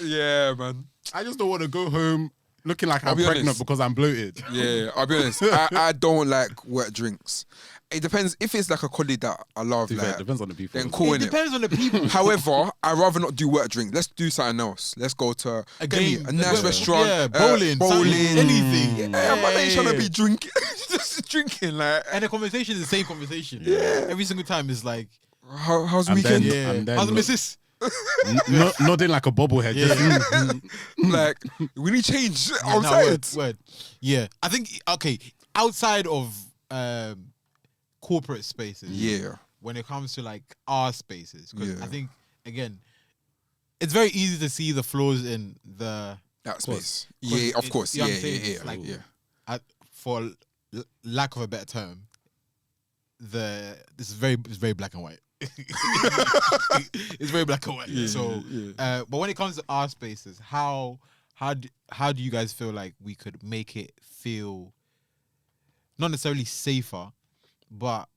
Yeah, man. I just don't want to go home looking like I'll I'm be pregnant honest. because I'm bloated. Yeah, I'll be honest. I don't like wet drinks. It depends. If it's like a colleague that I love, To be fair, like, it depends on the people. then cool, It innit? depends on the people. However, I'd rather not do wet drink. Let's do something else. Let's go to A get me game, a nice yeah, restaurant. yeah, bowling, bowling, anything. Yeah, but I ain't trying to Yeah. be drinking. Just drinking. Like, And the conversation is the same conversation. Yeah. Every single time is like, how's the And then- weekend? yeah. and then How's the look- missus? Nodding like a bobblehead. Yeah. Like, we need change. I'm No, tired. word. Yeah. I think, okay, outside of corporate spaces, Yeah. when it comes to like our spaces, because Yeah. I think, again, it's very easy to see the flaws in the, That space. 'Cause Yeah, of it's- course. you know Yeah, what I'm saying? yeah, It's like- yeah. for lack of a better term, it's very black and white. It's very black and white. Yeah, So, yeah. but when it comes to our spaces, how do you guys feel like we could make it feel not necessarily safer, but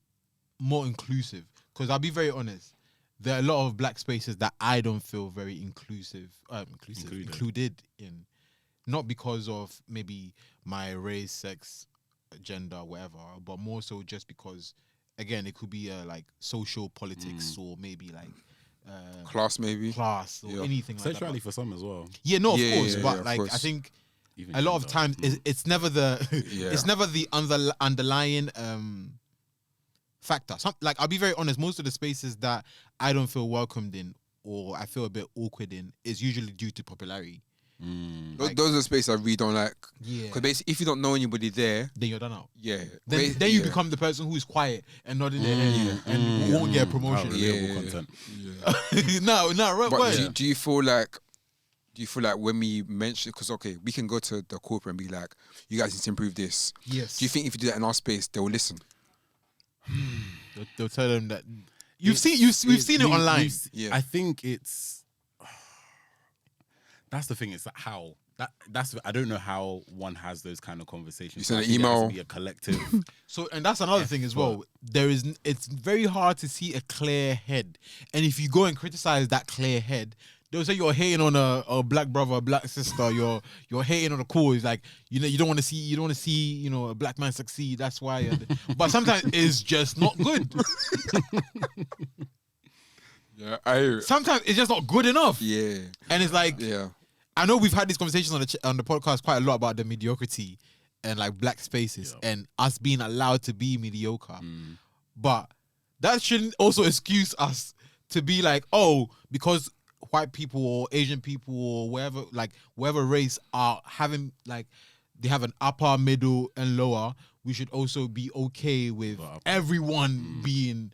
more inclusive? Because I'll be very honest, there are a lot of black spaces that I don't feel very included in, not because of maybe my race, sex, gender, whatever, but more so just because, again, it could be like social politics or maybe like Class, maybe. class or Yeah. anything like that. Sexuality for some as well. Yeah, no, of Yeah, course, yeah, but yeah, of like I course. think Even a lot of gender. times it's never the Yeah. it's never the underlying factor. Like I'll be very honest, most of the spaces that I don't feel welcomed in or I feel a bit awkward in is usually due to popularity. Those are the spaces I really don't like. Yeah. Because basically, if you don't know anybody there, Then you're done out. yeah. Then you become the person who's quiet and not in there and won't get a promotion. Relatable Yeah. content. no, right. But word. do you feel like when we mention, because okay, we can go to the corporate and be like, you guys need to improve this. Yes. Do you think if you do that in our space, they will listen? They'll tell them that we've seen it online. Yeah. I think it's that's the thing. It's like how that's I don't know how one has those kind of conversations. You send I an think there has to email. be a collective. So, and that's another thing as well. It's very hard to see a clear head, and if you go and criticize that clear head, they'll say you're hating on a black brother, a black sister. You're hating on a cause. Like you don't want to see a black man succeed. That's why. But sometimes it's just not good. Yeah, I hear it. Sometimes it's just not good enough. Yeah, And it's like yeah. I know we've had these conversations on the podcast quite a lot about the mediocrity and like black spaces and us being allowed to be mediocre. But that shouldn't also excuse us to be like, oh, because white people or Asian people or whatever race are having like they have an upper, middle, and lower, we should also be okay with everyone being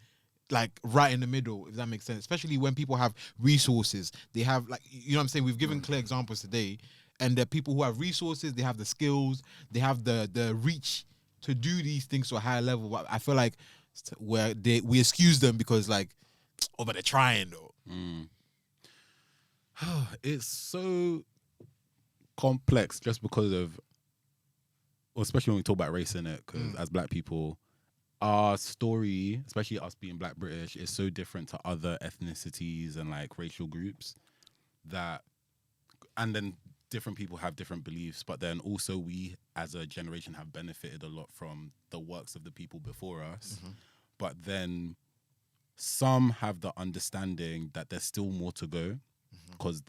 like right in the middle, if that makes sense. Especially when people have resources. They have like, you know what I'm saying? We've given clear examples today. And the people who have resources, they have the skills, they have the reach to do these things to a higher level. But I feel like we excuse them because like, oh, but they're trying though. It's so complex just because of, well, especially when we talk about race in it, because as black people, our story, especially us being black British, is so different to other ethnicities and like racial groups and then different people have different beliefs, but then also we as a generation have benefited a lot from the works of the people before us. But then some have the understanding that there's still more to go because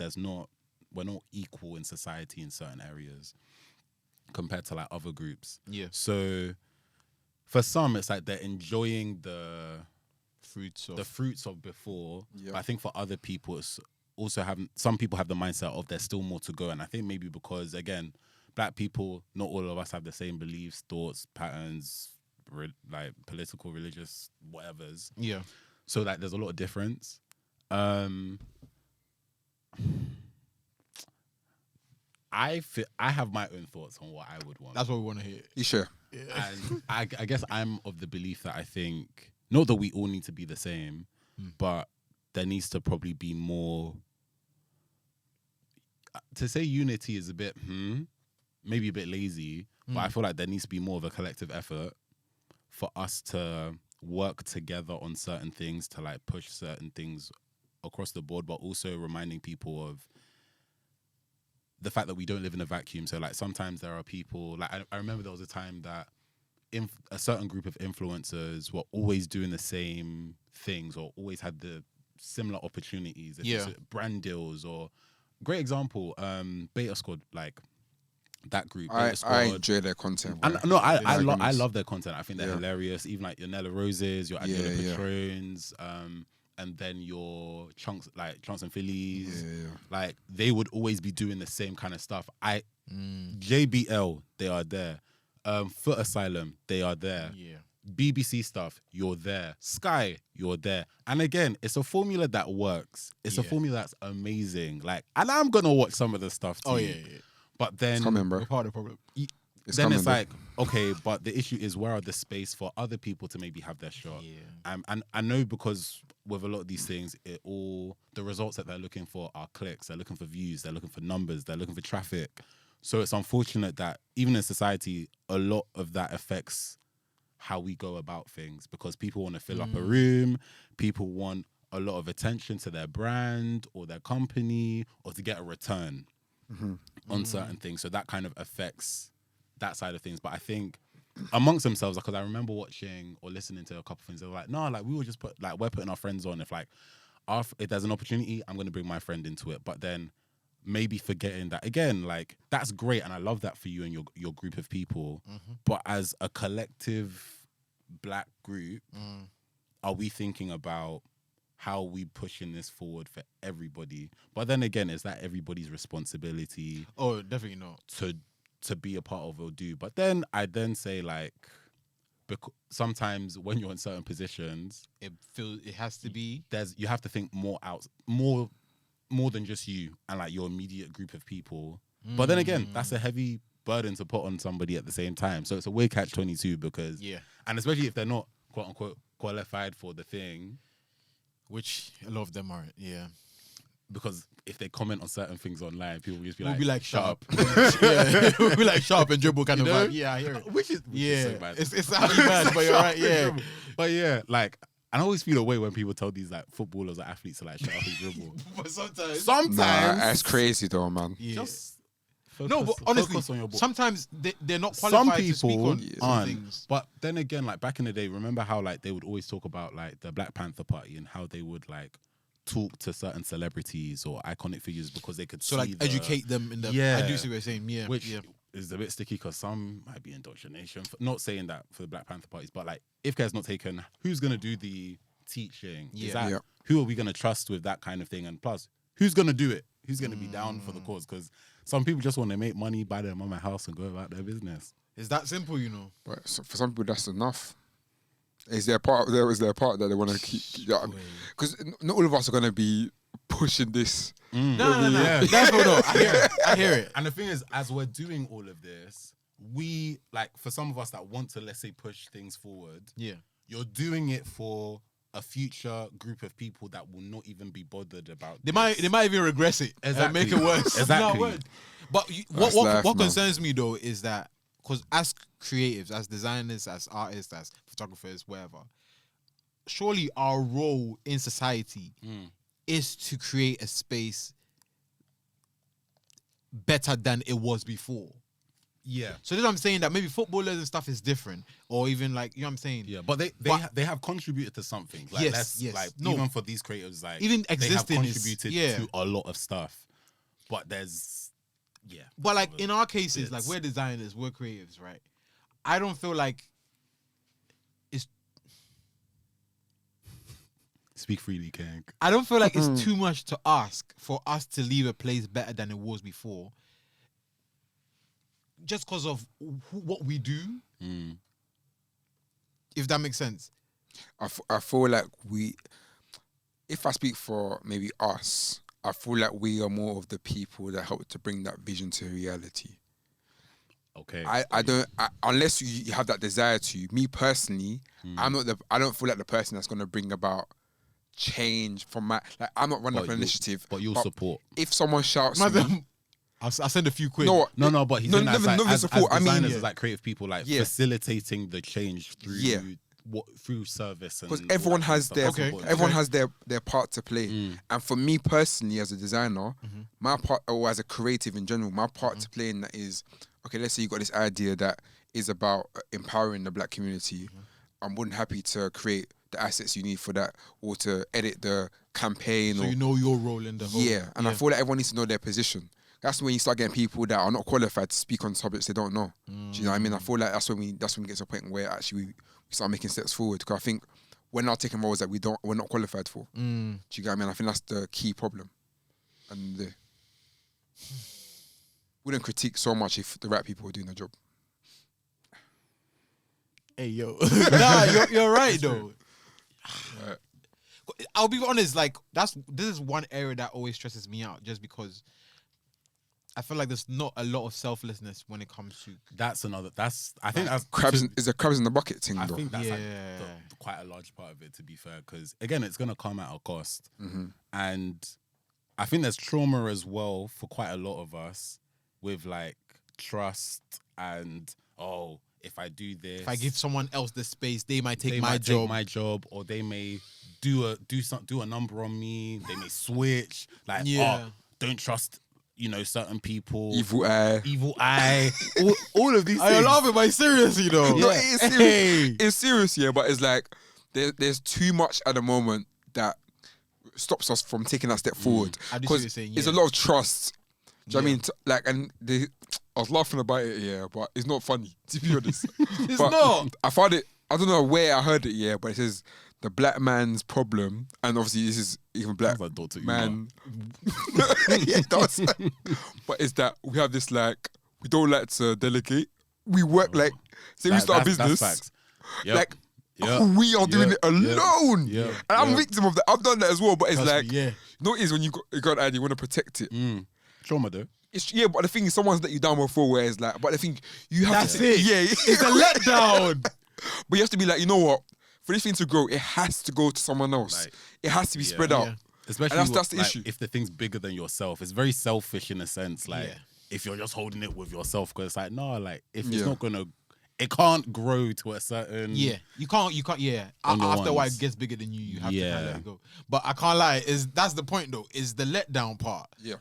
we're not equal in society in certain areas compared to like other groups. Yeah. So for some, it's like they're enjoying the Fruits of before. Yep. But I think for other people, it's also some people have the mindset of there's still more to go. And I think maybe because, again, black people, not all of us have the same beliefs, thoughts, patterns, like political, religious, whatevers. Yeah. So like there's a lot of difference. I have my own thoughts on what I would want. That's what we want to hear. You sure? And I guess I'm of the belief that I think, not that we all need to be the same, but there needs to probably be more. To say unity is a bit, maybe a bit lazy, but I feel like there needs to be more of a collective effort for us to work together on certain things, to like push certain things across the board, but also reminding people of the fact that we don't live in a vacuum. So like sometimes there are people, like I remember there was a time that a certain group of influencers were always doing the same things or always had the similar opportunities. If it's brand deals or great example, Beta Squad, like that group. Beta Squad. I enjoy their content. And no, I love their content. I think they're hilarious. Even like your Nella Roses, your Adela Patrons, and then your Chunks and Phillies. Like they would always be doing the same kind of stuff. JBL, they are there. Foot Asylum, they are there. BBC stuff, you're there. Sky, you're there. And again, it's a formula that works. It's a formula that's amazing. Like, and I'm gonna watch some of the stuff too. But then It's coming, bro. We're part of the problem. It's like, okay, but the issue is where are the space for other people to maybe have their shot? And I know because with a lot of these things, the results that they're looking for are clicks. They're looking for views. They're looking for numbers. They're looking for traffic. So it's unfortunate that even in society, a lot of that affects how we go about things because people want to fill up a room. People want a lot of attention to their brand or their company or to get a return on certain things. So that kind of affects that side of things. But I think amongst themselves, because I remember watching or listening to a couple of things, they were like, no, like we will just we're putting our friends on. If like, if there's an opportunity, I'm going to bring my friend into it. But then maybe forgetting that, again, like that's great. And I love that for you and your group of people. But as a collective Black group, are we thinking about how we pushing this forward for everybody? But then again, is that everybody's responsibility? Oh, definitely not. To be a part of or do. But then I say like, sometimes when you're in certain positions, It has to be. you have to think more than just you and like your immediate group of people. But then again, that's a heavy burden to put on somebody at the same time. So it's a weird catch-22 because, and especially if they're not quote unquote qualified for the thing, which a lot of them aren't. because if they comment on certain things online, people will just be We'll like, be like sharp. We'll be like sharp and dribble kind of vibe. Yeah, I hear it. Which is so bad. It's actually bad, but you're right. But yeah, like, and I always feel a way when people tell these like footballers or athletes to like shut up and dribble. But sometimes Sometimes Nah, that's crazy though, man. just no, but honestly, focus on your ball. sometimes they're not Some qualified to speak people on some aren't. things. But then again, like back in the day, remember how like they would always talk about like the Black Panther Party and how they would like talk to certain celebrities or iconic figures because they could So see like educate them in the. Yeah. I do see what you're saying. Yeah, which is a bit sticky because some might be indoctrination. Not saying that for the Black Panther parties, but like if care's not taken, who's gonna do the teaching? Is that who are we gonna trust with that kind of thing? And plus, who's gonna do it? Who's gonna be down for the cause? Because some people just want to make money, buy their mama house, and go about their business. It's that simple, you know. But for some people, that's enough. Is there a part that they want to keep? Because not all of us are going to be pushing this. No. That's what no. I hear it. And the thing is, as we're doing all of this, we like for some of us that want to, let's say, push things forward. Yeah. You're doing it for a future group of people that will not even be bothered about. They might even regress it and make it worse. Exactly. But That's life, what man. concerns me though is that because as creatives, as designers, as artists, as photographers, whatever, surely our role in society is to create a space better than it was before. Yeah. So this I'm saying that maybe footballers and stuff is different, or even like you know what I'm saying. Yeah, but they have contributed to something. Like, Yes. Like No. even for these creators, like Even they have existing is- contributed yeah. to a lot of stuff. But there's But like in our cases, like bits. we're designers, we're creatives, right? I don't feel like it's. Speak freely, Kank. I don't feel like it's too much to ask for us to leave a place better than it was before. Just because of what we do, if that makes sense. I feel like if I speak for maybe us, I feel like we are more of the people that help to bring that vision to reality. Okay. I don't unless you have that desire to. Me personally, I don't feel like the person that's going to bring about change from my. Like I'm not running up an initiative. But you'll support. If someone shouts, Madam, I'll send a few quid. No, No, but he's in that, like, the as support. I mean, designers, yeah. as like creative people, like Yeah. facilitating the change through Yeah. through service, because and everyone has their Okay. has their part to play. Mm. And for me personally, as a designer, Mhm. my part, or as a creative in general, my part to play in that is, okay, let's say you got this idea that is about empowering the black community. I'm more than happy to create the assets you need for that, or to edit the campaign. So or you know your role in the whole. yeah, and I feel like everyone needs to know their position. That's when you start getting people that are not qualified to speak on topics they don't know. Do you know what I mean? I feel like that's when we get to a point where actually we start making steps forward. Because I think we're now taking roles that we're not qualified for. Mm. Do you get what I mean? I think that's the key problem. And wouldn't critique so much if the right people were doing the job. Hey yo, nah, you're right though. Right. I'll be honest, like this is one area that always stresses me out, just because I feel like there's not a lot of selflessness when it comes to. I think that's Crabs is a crabs in the bucket thing I though. think that's like Yeah. quite a large part of it, to be fair, because again, it's gonna come at a cost, Mm-hmm. and I think there's trauma as well for quite a lot of us with like trust and if I do this, If I give someone else the space, they might take they my might job. take my job, or they may do a number on me. They may switch. Like, Yeah. don't trust, certain people. Evil eye. all of these Are you things. laughing? But seriously though, No, it is serious. Hey. It's serious, yeah, but it's like there's too much at the moment that stops us from taking that step forward. I do see what Because you're saying, it's yeah. a lot of trust. Do you know what I Yeah. mean? I was laughing about it, yeah, but it's not funny, to be honest. It's But not. I found it, I don't know where I heard it, yeah, but it says the black man's problem, and obviously this is even black Sounds like Dr. Umar. man. Yeah, it does. But it's that we have this, like, we don't like to delegate. We work like, say we start a business, That's facts. Yep. like, Yep. we are doing Yep. it alone. Yep. And I'm a Yep. victim of that. I've done that as well, but it's Trust like, me, yeah. you know what it is when you got an idea, you want to protect it. Trauma though. It's, yeah, but the thing is, someone's let you down before, where it's like, but the thing, you have That's to, it. yeah, It's a letdown. but you have to be like, you know what? For this thing to grow, it has to go to someone else. Like, it has to be yeah. spread out. Yeah. Especially And that's the like, issue. if the thing's bigger than yourself, it's very selfish in a sense. Like Yeah. if you're just holding it with yourself, because it's like no, like if it's Yeah. not gonna, it can't grow to a certain. Yeah, you can't. Yeah, On your after a while, ones. it gets bigger than you. You have to Yeah. kind of let it go. But I can't lie. That's the point though? Is the letdown part? Yeah.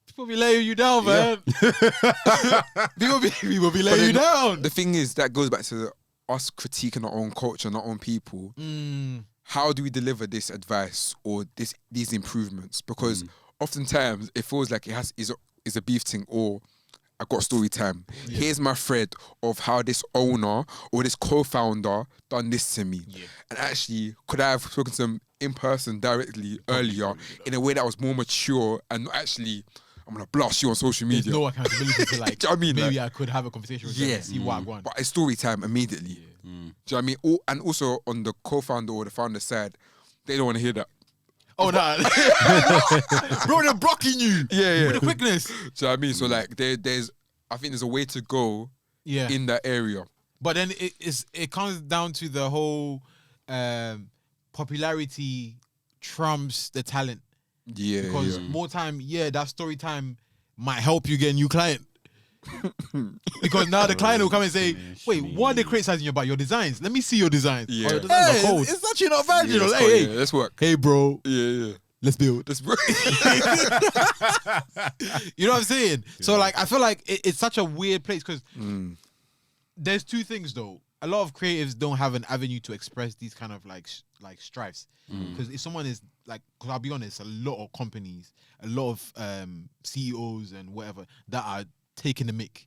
People be laying you down, man. people be laying you then down. The thing is, that goes back to us critiquing our own culture and our own people. How do we deliver this advice or these improvements? Because oftentimes it feels like is a beef thing, or I got story time. Here's my thread of how this owner or this co-founder done this to me. Yeah. And actually, could I have spoken to them in person directly earlier in a way that was more mature and not actually, I'm gonna blast you on social There's media. no accountability to like. Do you know what I mean? Maybe Like, I could have a conversation with them yeah. and see what I want. but it's story time immediately. Do you know what I mean? And also on the co-founder or the founder side, they don't want to hear that. Oh no, bro, they're blocking you. Yeah, With the quickness. Do you know what I mean? So like, I think there's a way to go Yeah. in that area. But then it comes down to the whole popularity trumps the talent. Yeah, Because more time, that story time might help you get a new client. Because now the client will come and say, wait, what are they criticizing you about? Your designs? Let me see your designs. Yeah. Oh, your designs Hey, are cold. It's actually not bad, you know. let's Hey, go, hey, yeah, let's work. hey, bro, Yeah. let's build. Let's work. You know what I'm saying? So like, I feel like it's such a weird place because there's two things though. A lot of creatives don't have an avenue to express these kind of like strifes. Because if someone is like, because I'll be honest, a lot of companies, a lot of CEOs and whatever that are taking the mick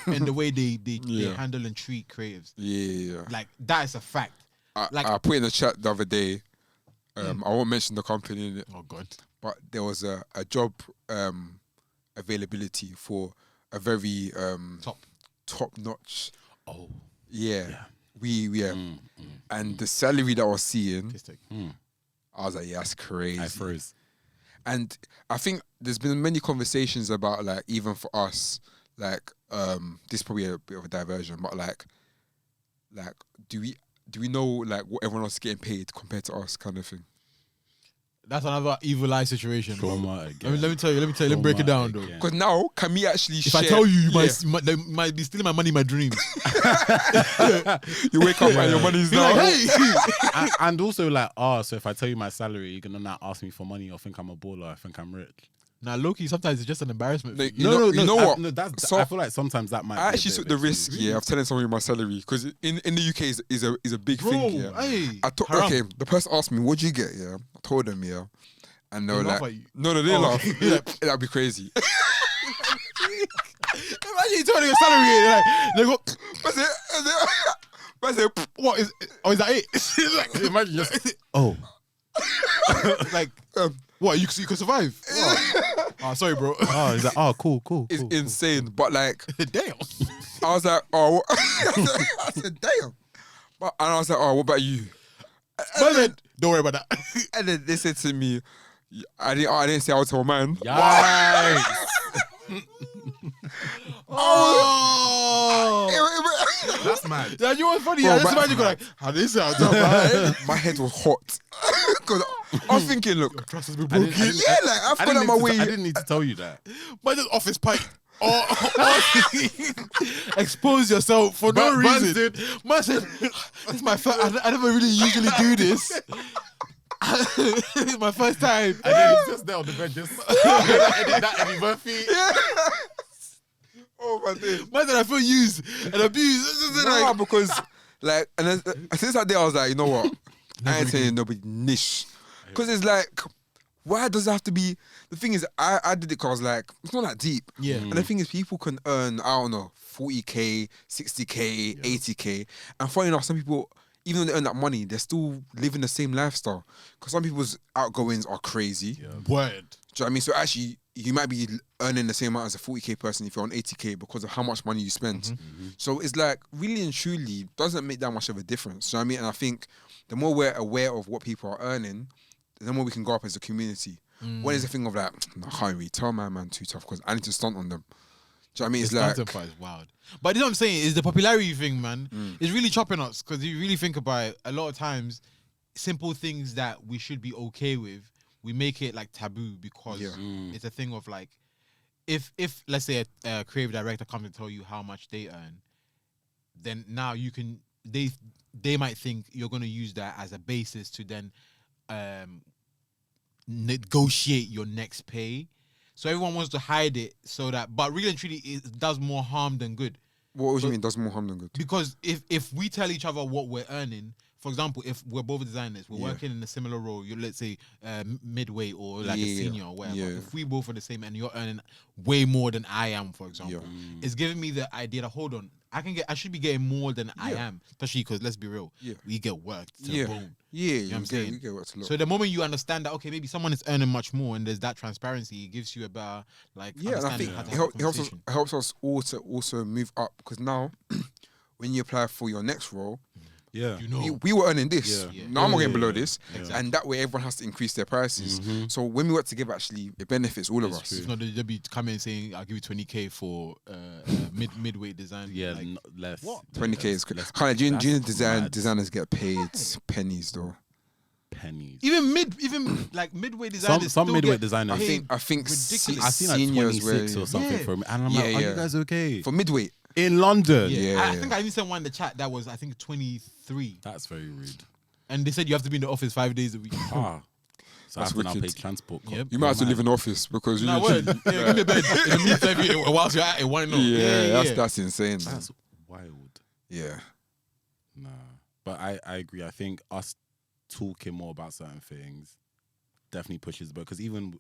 and the way they Yeah. handle and treat creatives. Yeah. Like that is a fact. Like- I put in the chat the other day. I won't mention the company, innit, Oh God. but there was a job availability for a very top notch. Oh. Yeah. And the salary that I was seeing, Piss take. I was like, yeah, that's crazy. I froze. And I think there's been many conversations about, like, even for us, like, this is probably a bit of a diversion, but like do we know like what everyone else is getting paid compared to us, kind of thing? That's another evil eye situation. Bro. Trauma again. Let me tell you. Let me break it down, though. Because now, can we actually If share? I tell you, you Yeah. they might be stealing my money in my dreams. You wake up and your money's You're down. like, hey. And also like, so if I tell you my salary, you're gonna not ask me for money or think I'm a baller, I think I'm rich. Nah, Loki, sometimes it's just an embarrassment. Like, for you. you know what? No, that's. So- I feel like sometimes that might. I be a actually bit took of the excuse. risk, of telling someone my salary because in the UK is a big Bro, thing. Yeah. hey. Okay, the person asked me, "What'd you get?" Yeah, I told them, yeah, and they were They laugh like, at you. "No, they didn't laugh. okay. Like, that'd be crazy." Imagine you telling your salary, they go, That's it. what is? Oh, is that it? It's like, Imagine just. Oh. like, Um, what? You could survive? Oh, sorry, bro. Oh, is that? Oh, cool. It's cool. insane, but like, Damn. I was like, "Oh," I said, "Damn," and I was like, "Oh, what about you?" But then, don't worry about that. And then they said to me, I didn't say I would tell man. Yikes. Oh. That's mad. Yeah, you know what's funny? Bro, I just but- imagine going like, how this sound? Man? My head was hot because I was thinking, look, Trust has been I broken. didn't- yeah, like I've I gone didn't, out my need way. to, I didn't need to tell you that. But just office pipe. Or expose yourself for no But reason. Man said, "This is my first. I never really usually do this. It's my first time." And then he's just there on the bed, just that Eddie Murphy. Oh my days. Man said, "I feel used and abused." No, because like, and then, since that day, I was like, you know what? I ain't saying nobody niche. Because it's like, why does it have to be? The thing is, I did it because I was like, it's not that deep. Yeah. And the thing is, people can earn, I don't know, 40K, 60K, 80K. And funny enough, some people, even though they earn that money, they're still living the same lifestyle. Because some people's outgoings are crazy. Do you know Word. what I mean? So actually, you might be earning the same amount as a 40K person if you're on 80K because of how much money you spend. So it's like, really and truly, doesn't make that much of a difference. Do you know what I mean? And I think the more we're aware of what people are earning, the more we can go up as a community. When is the thing of like, no, I can't really tell my man too tough because I need to stunt on them. Do you know what I mean? It's like, Content part is wild. But you know what I'm saying is the popularity thing, man. It's really chopping us because you really think about it. A lot of times, simple things that we should be okay with, we make it like taboo because it's a thing of like, if let's say a creative director comes and tell you how much they earn, then now you can they might think you're gonna use that as a basis to then negotiate your next pay. So everyone wants to hide it so that, but really and truly, it does more harm than good. what do you mean does more harm than good? Because if we tell each other what we're earning, for example, if we're both designers, we're Yeah. working in a similar role, you let's say midway or like a Yeah. senior or whatever. Yeah. If we both are the same and you're earning way more than I am, for example, Yeah. it's giving me the idea that hold on, I should be getting more than I Yeah. am, especially because let's be real, Yeah. we get worked to the Yeah. bone. Yeah, what I'm saying? you get what's a lot. So the moment you understand that, okay, maybe someone is earning much more and there's that transparency, it gives you a better like Yeah, and I understanding think how to it, have help, a it helps us conversation. it helps us all to also move up because now when you apply for your next role, Yeah. You know, we were earning this. Yeah. Yeah. Now I'm not Yeah, getting below yeah, this, Exactly. and that way everyone has to increase their prices. Mhm. So when we work together, actually, it benefits all of It's us. true. If not, they'll be coming and saying, "I'll give you 20K for midweight design." Yeah, like, less. what? 20K is good. Less- Kind of junior that's mad. designers get paid pennies though. pennies. even like midweight designers. Some still midweight get designers. I think ridiculous. I've seen like seniors 26 were or something Yeah. from, and I'm Yeah, like, are yeah. you guys okay? for midweight. In London. Yeah, I Yeah. think I even sent one in the chat that was I think 23, That's very rude. and they said you have to be in the office 5 days a week. Ah. So I That's have to now pay wicked. transport. Yep. You might have to Mad. live in the office because you Nah, word. literally- Yeah, give me a bed in the meantime whilst you're at it. Why not? yeah, that's insane. Man. That's wild. Yeah. Nah. But I agree. I think us talking more about certain things definitely pushes the boat. Because even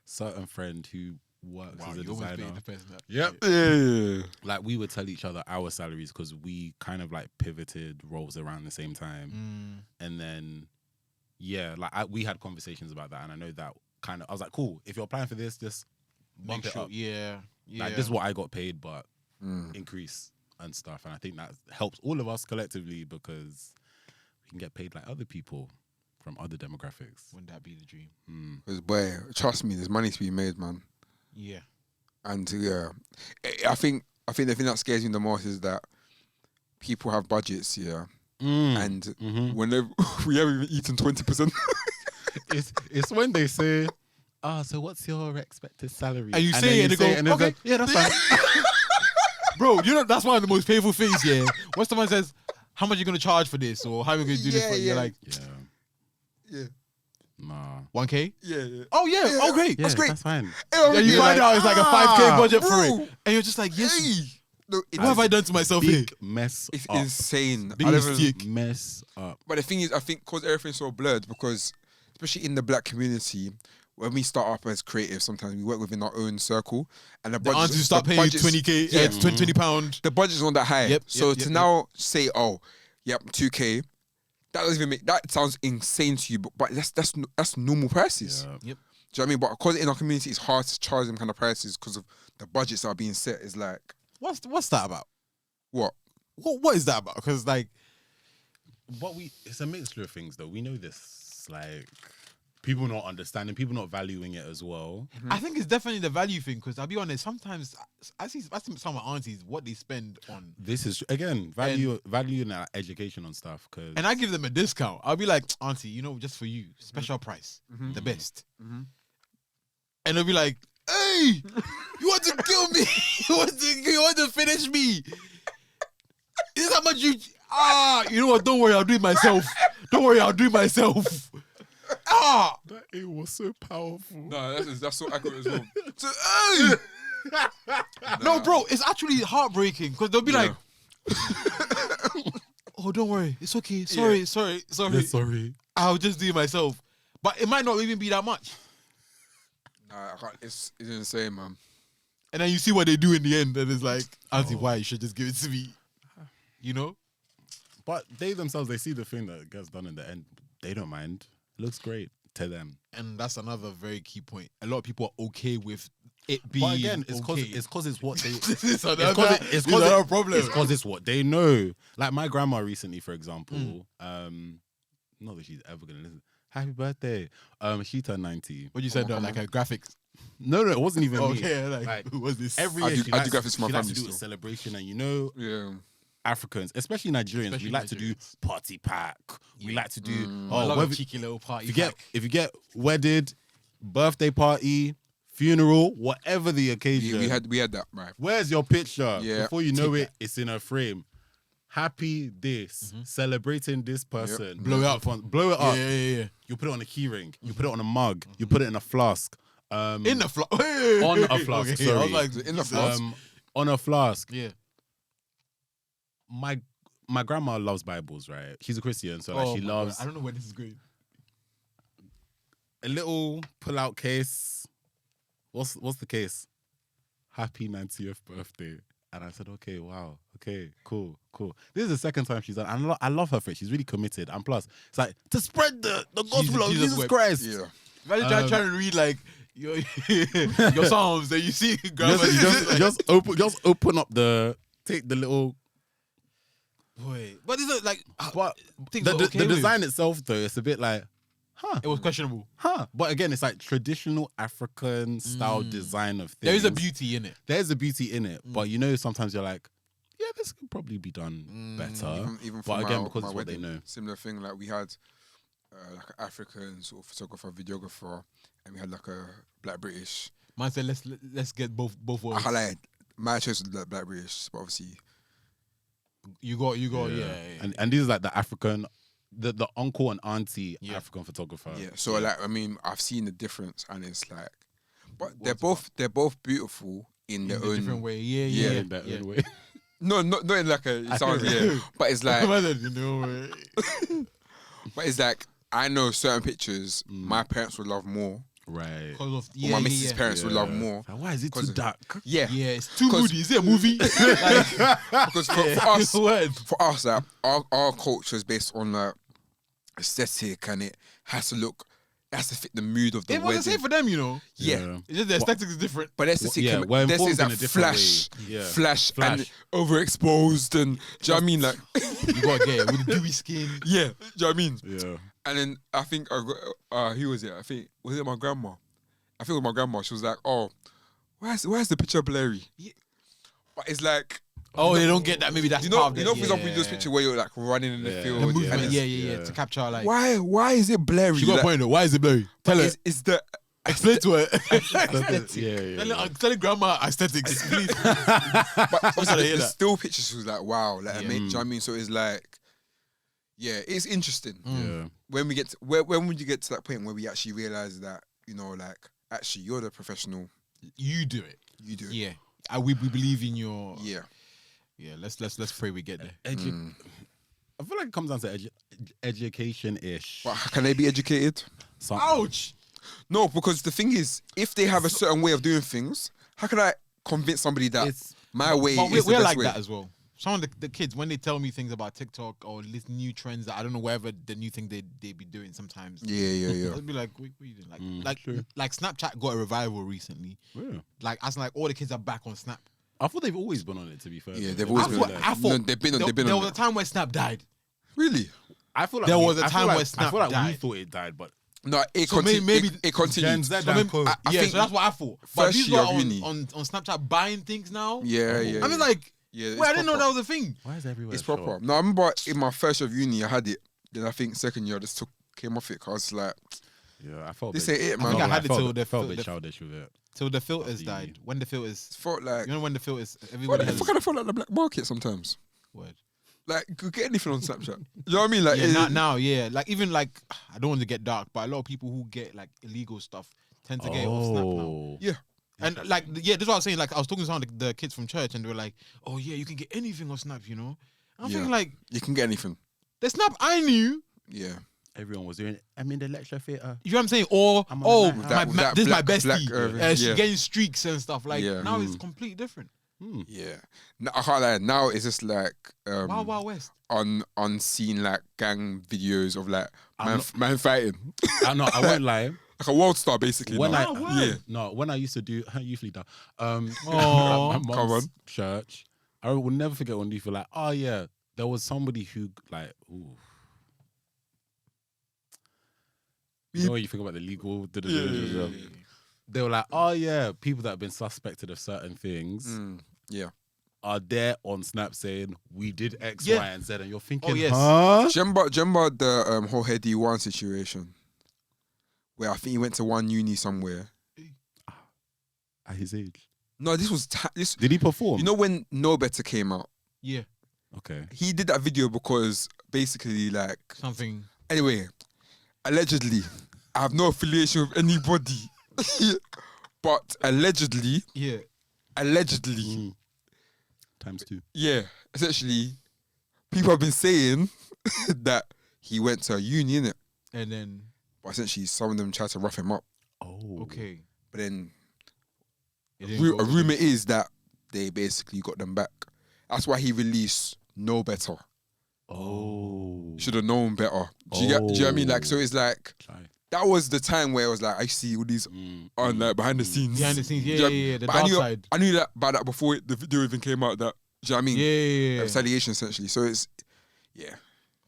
certain friend who works Wow, as a you almost designer. being the person that. Yep. Yeah. Like we would tell each other our salaries because we kind of like pivoted roles around the same time. And then, yeah, like we had conversations about that. And I know that kind of, I was like, cool, if you're applying for this, just bump Make it sure, up. yeah. Like this is what I got paid, but Mm. increase and stuff. And I think that helps all of us collectively because we can get paid like other people from other demographics. Wouldn't that be the dream? Mm. Because boy, trust me, there's money to be made, man. Yeah. And yeah, I think the thing that scares me the most is that people have budgets, yeah, and Mhm. whenever we haven't even eaten 20%. it's when they say, so what's your expected salary? And you then say it, and they go, and it's okay. like, yeah, that's fine. Bro, you know that's one of the most painful things. Yeah, when someone says, "How much are you gonna charge for this?" or "How are you gonna do this?" For? You're like, Yeah. Nah. 1K. Yeah. Oh yeah. Oh great. Yeah, That's great. That's fine. Yeah, you find out it's like a 5K budget for bro. it, and you're just like, yes. Hey. No, What have I done to myself here? Big mess It's up. insane. Big I never- mistake. Mess up. But the thing is, I think because everything's so blurred, because especially in the black community, when we start up as creatives, sometimes we work within our own circle, and the The budgets, aunties start the paying budgets- 20K, Yeah. 20 pound. The budget's not that high. Yep, So yep, to yep, now say, oh, yep, 2K, that doesn't even make that sounds insane to you, but that's normal prices. Yeah. Yep. Do you know what I mean? But because in our community it's hard to charge them kind of prices because of the budgets that are being set. Is like What's that about? what? What is that about? Because like, It's a mixture of things though. We know this, like people not understanding, people not valuing it as well. I think it's definitely the value thing. Because I'll be honest, sometimes I see some of my aunties what they spend on, This is again value in our education on stuff. Cause and I give them a discount. I'll be like, auntie, just for you, special price, Mm-hmm. the best. Mhm. And they'll be like, hey, you want to kill me? you want to finish me? This is how much you. You know what? Don't worry, I'll do it myself. Don't worry, I'll do it myself. that it was so powerful. No, that's so accurate as well. So, hey! No, bro, it's actually heartbreaking because they'll be like, "Oh, don't worry, it's okay. Sorry. Yeah, sorry. I'll just do it myself." But it might not even be that much. Nah, I can't. It's insane, man. And then you see what they do in the end, and it's like, "Auntie, why you should just give it to me?" You know? But they themselves, they see the thing that gets done in the end. They don't mind. It looks great to them. And that's another very key point. A lot of people are okay with it being. But again, it's okay. because it's what they. This is It's another problem. It's because it's what they know. Like my grandma recently, for example, not that she's ever gonna listen. Happy birthday! She turned 90. What you said, though, like a graphics. No, it wasn't even me. Okay, Like, who was this? Every I year do- she I do likes, graphics for my she likes to family do a still. celebration, and Yeah. Africans, especially Nigerians, Especially we like to do Nigerians. party pack. We like to do. I love whether- a cheeky little party. if you get wedded, birthday party, funeral, whatever the occasion. We had that, right? Where's your picture? Yeah. Before you know Take it, it's in a frame. Happy this, celebrating this person. Blow it up. Blow it up. Yeah. You put it on a keyring. You put it on a mug. You put it in a flask. In the flask. On a flask, Okay, sorry. I was like, In the flask. On a flask. Yeah. My grandma loves Bibles, right? She's a Christian, so like Oh she my loves God, I don't know where this is going. a little pull-out case. What's the case? Happy 90th birthday. And I said, okay, wow, okay, cool. This is the second time she's done. I love her for it. She's really committed. And plus, it's like to spread the gospel of Jesus Jesus wept. Christ. Yeah. Imagine trying to read like your psalms, and you see grandma. Just open up take the little. Boy, but is it like? But things the are okay with? design itself, though, it's a bit like, It was questionable. But again, it's like traditional African style design of things. There is a beauty in it. There's a beauty in it, but sometimes you're like, yeah, this could probably be done better. Even for But again, my, because my it's what they wedding, know. similar thing. Like we had like an African sort of photographer, videographer, and we had like a Black British. Man said, let's get both I worlds. highlighted my choice was Black British, but obviously You got, yeah. And these are like the African, the uncle and auntie Yeah. African photographer. yeah. So like I mean I've seen the difference, and it's like, but they're both beautiful in their In a own different way. Yeah. Yeah. In their own way. No, not in like a. It sounds know. yeah, but it's like, You know, but it's like I know certain pictures my parents would love more, Right. because of or my missus' parents would love Yeah. more. Like, why is it too 'Cause- dark? Yeah, Yeah, it's too 'Cause- moody. Is it a movie? Like, because for us, Word. for us, like, our culture is based on like aesthetic, and it has to fit the mood of the It was the wedding. same for them, you know. Yeah. It's just the aesthetics is different. But aesthetic, Yeah, we're this informed is in a a different flash, way. Yeah. flash, and Flash. overexposed, and do you know what I mean? Like, You gotta get it with the dewy skin. yeah, do you know what I mean? Yeah. And then I think I got, who was it? I think was it my grandma? I think it was my grandma. She was like, "Oh, where's the picture blurry?" Yeah. But it's like, Oh, they don't get that. Maybe that's You know, part of for example, those pictures where you're like running in the Yeah. field. the and movement. it's- Yeah. To capture like. Why is it blurry? She got a Like, point though. Why is it blurry? Tell her. Is the Explain to her. Yeah. Tell grandma aesthetics, please. but obviously gotta the, hear the that. still pictures was like wow, like Yeah. do you know what I mean? So it's like, yeah, it's interesting. Yeah. When we get to, when would you get to that point where we actually realize that like actually you're the professional, You do it. you do it. Yeah. We believe in your. Yeah. Yeah. Let's pray we get there. I feel like it comes down to education-ish. But can they be educated? Some- Ouch. No, because the thing is, if they have a certain way of doing things, how can I convince somebody that It's my way But is the we're best like way? that as well. Some of the kids, when they tell me things about TikTok or these new trends that I don't know whatever the new thing they be doing sometimes. Yeah. I'll be like, what are you doing? true. Like Snapchat got a revival recently. yeah. Like as in, like all the kids are back on Snap. I thought they've always been on it. To be fair, Yeah, though. they've always been thought- there. I thought No, they've been there on was a it. time where Snap died. Really? I feel like There we- was a I feel time like- where I Snap feel like we died. thought it died, but No, it So continued. maybe it continued. Gen Z So and maybe- Co. I yeah, think so that's what I thought. But first these year are of on, uni. on Snapchat buying things now. Yeah. I mean, like, yeah, it's wait, I didn't know proper. that was a thing. why is everywhere It's short? proper. No, I remember in my first year of uni, I had it. Then I think second year, I just came off it because I was like, Yeah, I felt This a bit- ain't it, man. I I felt think I like- had it felt till a- the- felt a the- bit childish with it. Till the filters the died. uni. When the filters, it felt like, you know, when the filters, what everybody the has. fuck, I felt like the black market sometimes. Word. Like, you could get anything on Snapchat. You know what I mean? Like, Yeah, now, yeah. Like even like, I don't want to get dark, but a lot of people who get like illegal stuff tend to get it off Snap now. Oh, yeah. And like, yeah, this is what I was saying. Like, I was talking to some of the kids from church, and they were like, "Oh yeah, you can get anything on Snap," you know. I'm Yeah. thinking like, You can get anything. the Snap I knew. Yeah. everyone was doing it. I'm in the lecture theatre. You know what I'm saying? Or I'm on the night out. this is my That black- bestie. black, She's yeah. getting streaks and stuff. Like Yeah. now it's completely different. Yeah. No, I can't lie. Now it's just like Wild Wild West. unseen like gang videos of like I'm man fighting. I know. I won't lie. Like a world star basically. When now. when I used to do youth leader, Aw. my Come mom's on. church, I will never forget when you feel like, oh yeah, there was somebody who like, ooh. You know when you think about the legal, they were like, oh yeah, people that have been suspected of certain things Yeah. are there on Snap saying we did X, Yeah. Y, and Z, and you're thinking, yes. huh? Remember the whole Heady One situation where I think he went to one uni somewhere. At his age, No, this was this. did he perform? You know when No Better came out, Yeah, okay. he did that video because basically like something. anyway, allegedly, I have no affiliation with anybody, but allegedly, Yeah, Times two. yeah, essentially, people have been saying that he went to a uni, innit? and then But essentially, some of them tried to rough him up. Oh, okay. But then It didn't go a with rumor it. is that they basically got them back. That's why he released No Better. Oh, Should have known better. Do you get what I mean? Like, so it's like Try. that was the time where it was like I see all these on like behind the scenes. Behind the scenes, Do you yeah, know what I yeah, mean? yeah, the But dark side. I knew that about that before the video even came out. That do you know what I mean? Yeah, yeah, yeah. Retaliation essentially. So it's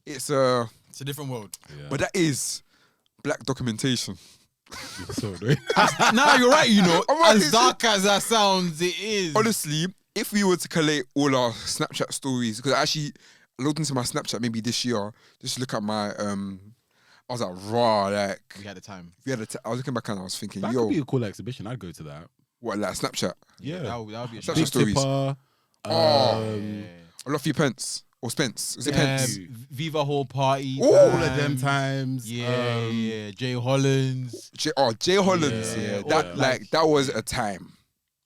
it's It's a different world. Yeah. but that is black documentation. so, right? Nah, you're right. You know, I'm right, as is dark as that sounds, it is. Honestly, if we were to collate all our Snapchat stories, because I actually logged into my Snapchat maybe this year, just to look at my I was like raw, like we had the time. if we had I was looking back and I was thinking, That yo, could be a cool exhibition. I'd go to that. what like Snapchat? Yeah. That would be a Snapchat shout. Big stories. Tipper. Oh. Yeah. I love you, Pence or Spence. Is it Pence? Viva Hall Party. All All of them times. Yeah, yeah. Jay Hollands. Jay Hollands. Yeah, Yeah, all that that. like that was a time.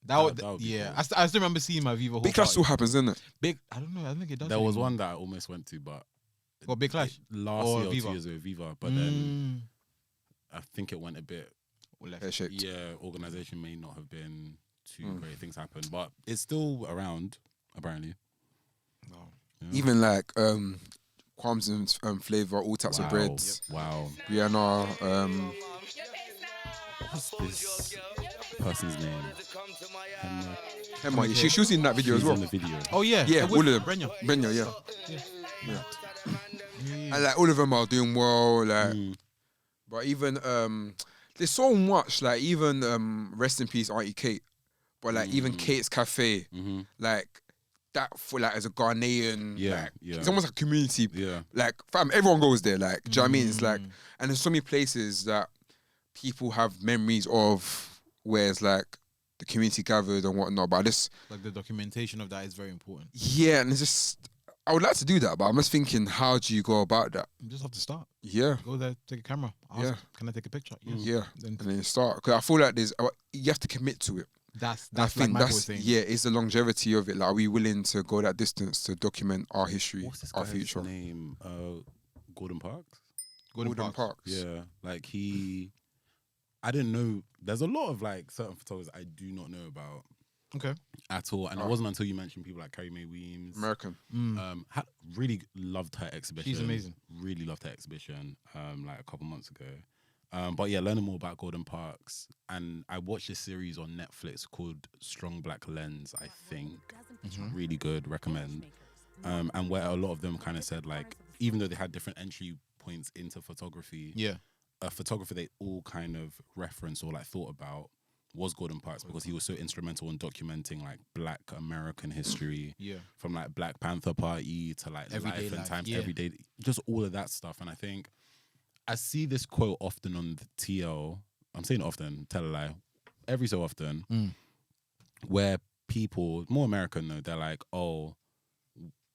That would, that would be yeah. cool. I still remember seeing my Viva Hall Big Clash Party. still happens, isn't it? Big. I don't know. I don't think it does. There was anymore. one that I almost went to, but What, Big Clash? last Or year or Viva? 2 years ago, Viva. But then I think it went a bit. Pear-shaped. Yeah, organization may not have been too great. Things happen, but it's still around apparently. No. Even like Qualms and Flavor, all types of breads. Wow. Rihanna, What's this person's name? Henna. Emma, yeah, she was in that video She's as well. in the video. Oh yeah. Yeah, with all of them. Brenya. Brenya, yeah. Yeah. And like all of them are doing well. Like, but even there's so much. Like even rest in peace, Auntie Kate. But like even Kate's Cafe, like that for like as a Ghanaian, Yeah, like yeah. it's almost like a community. Yeah. Like fam, everyone goes there. Like, do you know what I mean? It's like, and there's so many places that people have memories of where it's like the community gathered and whatnot. But I just, Like the documentation of that is very important. yeah, and it's just, I would like to do that, but I'm just thinking, how do you go about that? You just have to start. Yeah, Go there, take a camera. Ask, Yeah. can I take a picture? Yes. yeah, Then and then you start, because I feel like there's, you have to commit to it. that's I like think Michael was that's saying. yeah, it's the longevity of it. Like, are we willing to go that distance to document our history, What's this our guy's future? name? Gordon Parks. Gordon Parks. Yeah, like I didn't know. There's a lot of like certain photographers I do not know about Okay. at all, and it Oh. wasn't until you mentioned people like Carrie Mae Weems. American. Really loved her exhibition. She's amazing. Really loved her exhibition. Like a couple months ago. But yeah, learning more about Gordon Parks, and I watched this series on Netflix called Strong Black Lens. I think it's really good. Recommend. And where a lot of them kind of said like, even though they had different entry points into photography, Yeah. a photographer they all kind of referenced or like thought about was Gordon Parks, because he was so instrumental in documenting like Black American history, Yeah. from like Black Panther Party to like Everyday Life and life, Times, yeah. everyday, just all of that stuff. And I think I see this quote often on the TL. I'm saying often, tell a lie, every so often, where people, more American though, they're like, oh,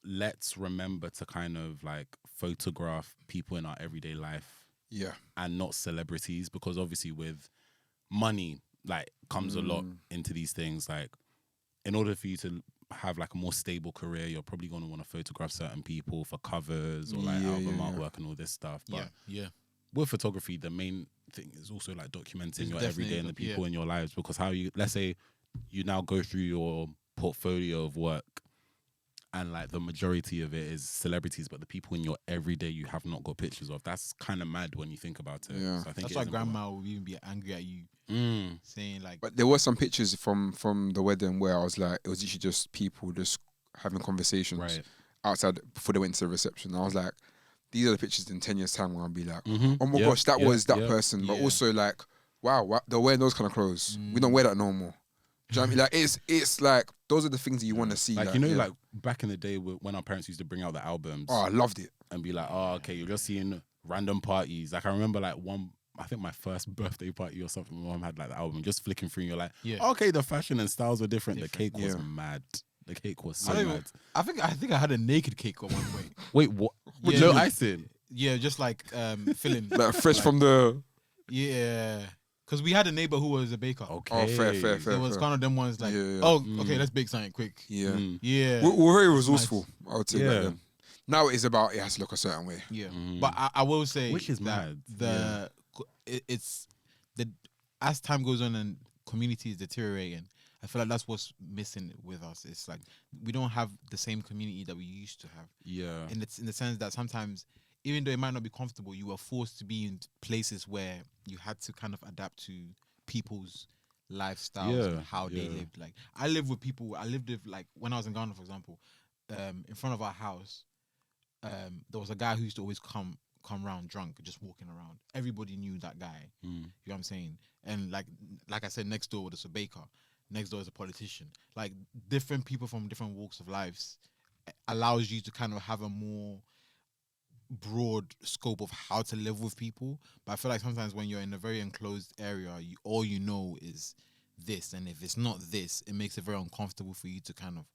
let's remember to kind of like photograph people in our everyday life Yeah. and not celebrities, because obviously with money like comes a lot into these things. Like, in order for you to have like a more stable career, you're probably going to want to photograph certain people for covers or like Yeah, album yeah, yeah. artwork and all this stuff. But Yeah. with photography, the main thing is also like documenting It's your definitely everyday and the yeah. people in your lives, because how you, let's say you now go through your portfolio of work and like the majority of it is celebrities, but the people in your everyday you have not got pictures of. That's kind of mad when you think about it. Yeah. So I think That's it why is important. grandma would even be angry at you, saying like, But there were some pictures from the wedding where I was like, it was usually just people just having conversations Right. outside before they went to the reception. I was like, these are the pictures in 10 years' time where I'll be like, Mhm. oh my Yeah, gosh, that yeah, was that yeah. person. But Yeah. also like, wow, they're wearing those kind of clothes. We don't wear that no more. Do you know what I mean? Like, it's like, those are the things that you want to see. Like, you know, yeah. like back in the day when our parents used to bring out the albums Oh, I loved it. and be like, oh, okay, you're just seeing random parties. Like, I remember like I think my first birthday party or something, my mom had like the album, just flicking through and you're like, Yeah. okay, the fashion and styles were different. The cake was Yeah. mad. The cake was so I don't even- mad. I think I had a naked cake at one point. Wait, what? Yeah. No icing? Yeah, just like filling. Like fresh from the. Yeah, because we had a neighbor who was a baker. Okay. Oh, fair. There was kind of them ones like, Yeah, yeah. oh, okay, let's bake something quick. Yeah. Mm. Yeah, We're very resourceful, I would say. Yeah. Back then. Now it is about, it has to look a certain way. yeah. Mm. But I will say, Which is that mad. It's the as time goes on and community is deteriorating. I feel like that's what's missing with us. It's like we don't have the same community that we used to have. Yeah. In the sense that sometimes, even though it might not be comfortable, you were forced to be in places where you had to kind of adapt to people's lifestyles and Yeah, how they yeah. lived. Like I lived with people. I lived with like when I was in Ghana, for example, in front of our house, there was a guy who used to always come around drunk, just walking around. Everybody knew that guy. Mm. You know what I'm saying? And like I said, next door was a baker. Next door is a politician. Like different people from different walks of lives allows you to kind of have a more broad scope of how to live with people. But I feel like sometimes when you're in a very enclosed area, all you know is this, and if it's not this, it makes it very uncomfortable for you to kind of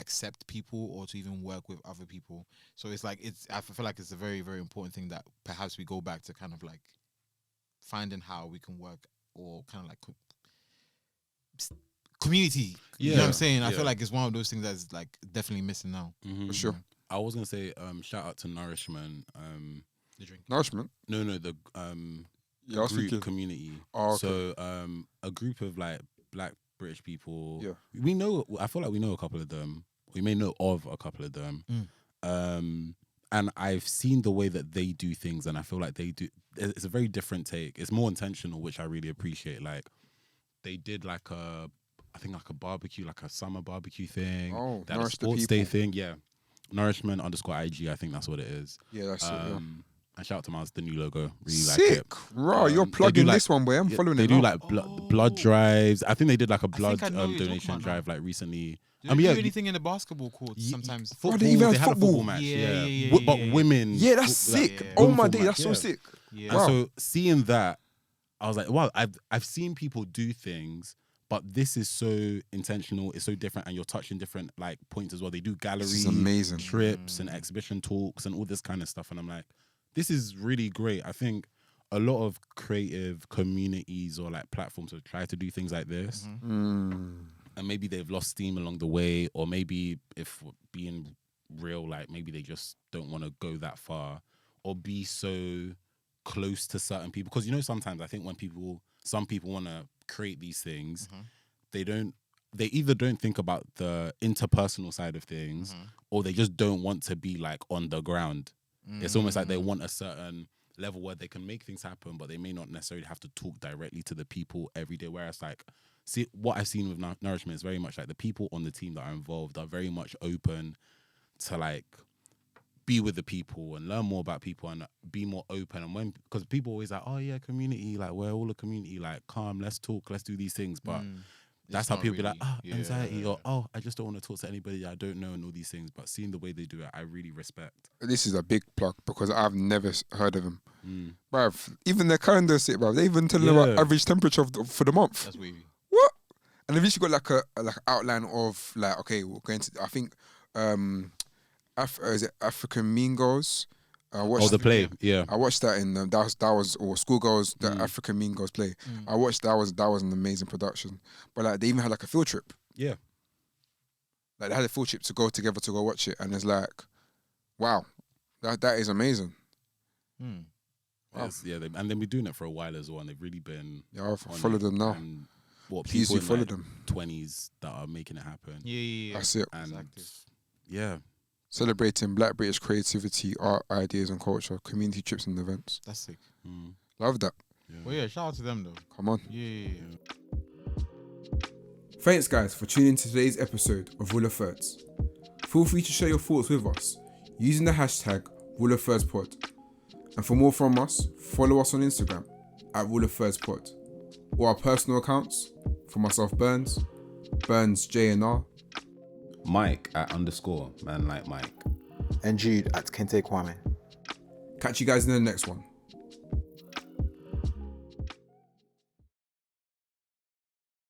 accept people or to even work with other people. So it's like I feel like it's a very, very important thing that perhaps we go back to kind of like finding how we can work, or kind of like community. You know what Yeah, I'm saying? I yeah. feel like it's one of those things that's like definitely missing now. Mhm. For sure. I was gonna say, shout out to Nourishment. The drink. Nourishment. No, the Yeah, I was group thinking. community. Oh, okay. So a group of like Black British people. Yeah. We know. I feel like we know a couple of them. We may know of a couple of them. And I've seen the way that they do things, and I feel like they do. It's a very different take. It's more intentional, which I really appreciate. Like they did like I think like a barbecue, like a summer barbecue thing. Oh, they had a nourish the sports day people. thing. Yeah. Nourishment _IG. I think that's what it is. Yeah, that's it. Yeah. And shout out to Mars, the new logo. Really like Sick. it. Raw, you're They do plugging like- this one, boy. I'm Yeah, following they it do now. like blood drives. I think they did like a blood I know what you're talking donation about drive like recently. Do I mean, they yeah, do anything in the basketball courts sometimes? Football, they even had had a football. football match. Yeah, yeah, But yeah. women. Yeah, that's sick. yeah. Oh Women my football day, match, that's so yeah. sick. Yeah. And Wow. so seeing that, I was like, wow, I've seen people do things, but this is so intentional. It's so different, and you're touching different like points as well. They do gallery This is amazing. trips and exhibition talks and all this kind of stuff, and I'm like, this is really great. I think a lot of creative communities or like platforms have tried to do things like this, and maybe they've lost steam along the way, or maybe if we're being real, like maybe they just don't want to go that far or be so close to certain people. Because you know, sometimes I think when some people want to create these things, they either don't think about the interpersonal side of things, or they just don't want to be like on the ground. It's almost like they want a certain level where they can make things happen, but they may not necessarily have to talk directly to the people every day. Whereas like, see, what I've seen with Nourishment is very much like the people on the team that are involved are very much open to like be with the people and learn more about people and be more open. And when, because people always like, oh yeah, community, like we're all a community, like calm, let's talk, let's do these things. But that's It's how not people be like, really- anxiety, or I just don't want to talk to anybody I don't know and all these things. But seeing the way they do it, I really respect. This is a big plug because I've never heard of them. Mm. Bruv, even their calendar sit, bruv. They even tell them Yeah. about average temperature for the month. That's wavy. What? And they've usually got like an outline of like, okay, we're going to, I think, is it African Mean Girls? I watched Oh, the play, yeah. I watched that in that was or Schoolgirls, the African Mean Girls play. I watched that was an amazing production. But like they even had like a field trip. Yeah. Like they had a field trip to go together to go watch it, and it's like, wow, that is amazing. Wow. Yes, yeah, and they've been doing it for a while as well, and they've really been. Yeah, I'll on follow it. them now. And what Please people do in follow like them. 20s that are making it happen. Yeah. That's it. And Exactly. yeah, Celebrating Black British creativity, art, ideas, and culture. Community trips and events. That's sick. Love that. Well, yeah, shout out to them though. Come on. Yeah. Thanks, guys, for tuning in to today's episode of Rule of Thirds. Feel free to share your thoughts with us using the hashtag Rule of Thirds Pod. And for more from us, follow us on Instagram at Rule of Thirds Pod, or our personal accounts for myself, Burns JNR. Mike at _ man like Mike. And Jude at Kente Kwame. Catch you guys in the next one.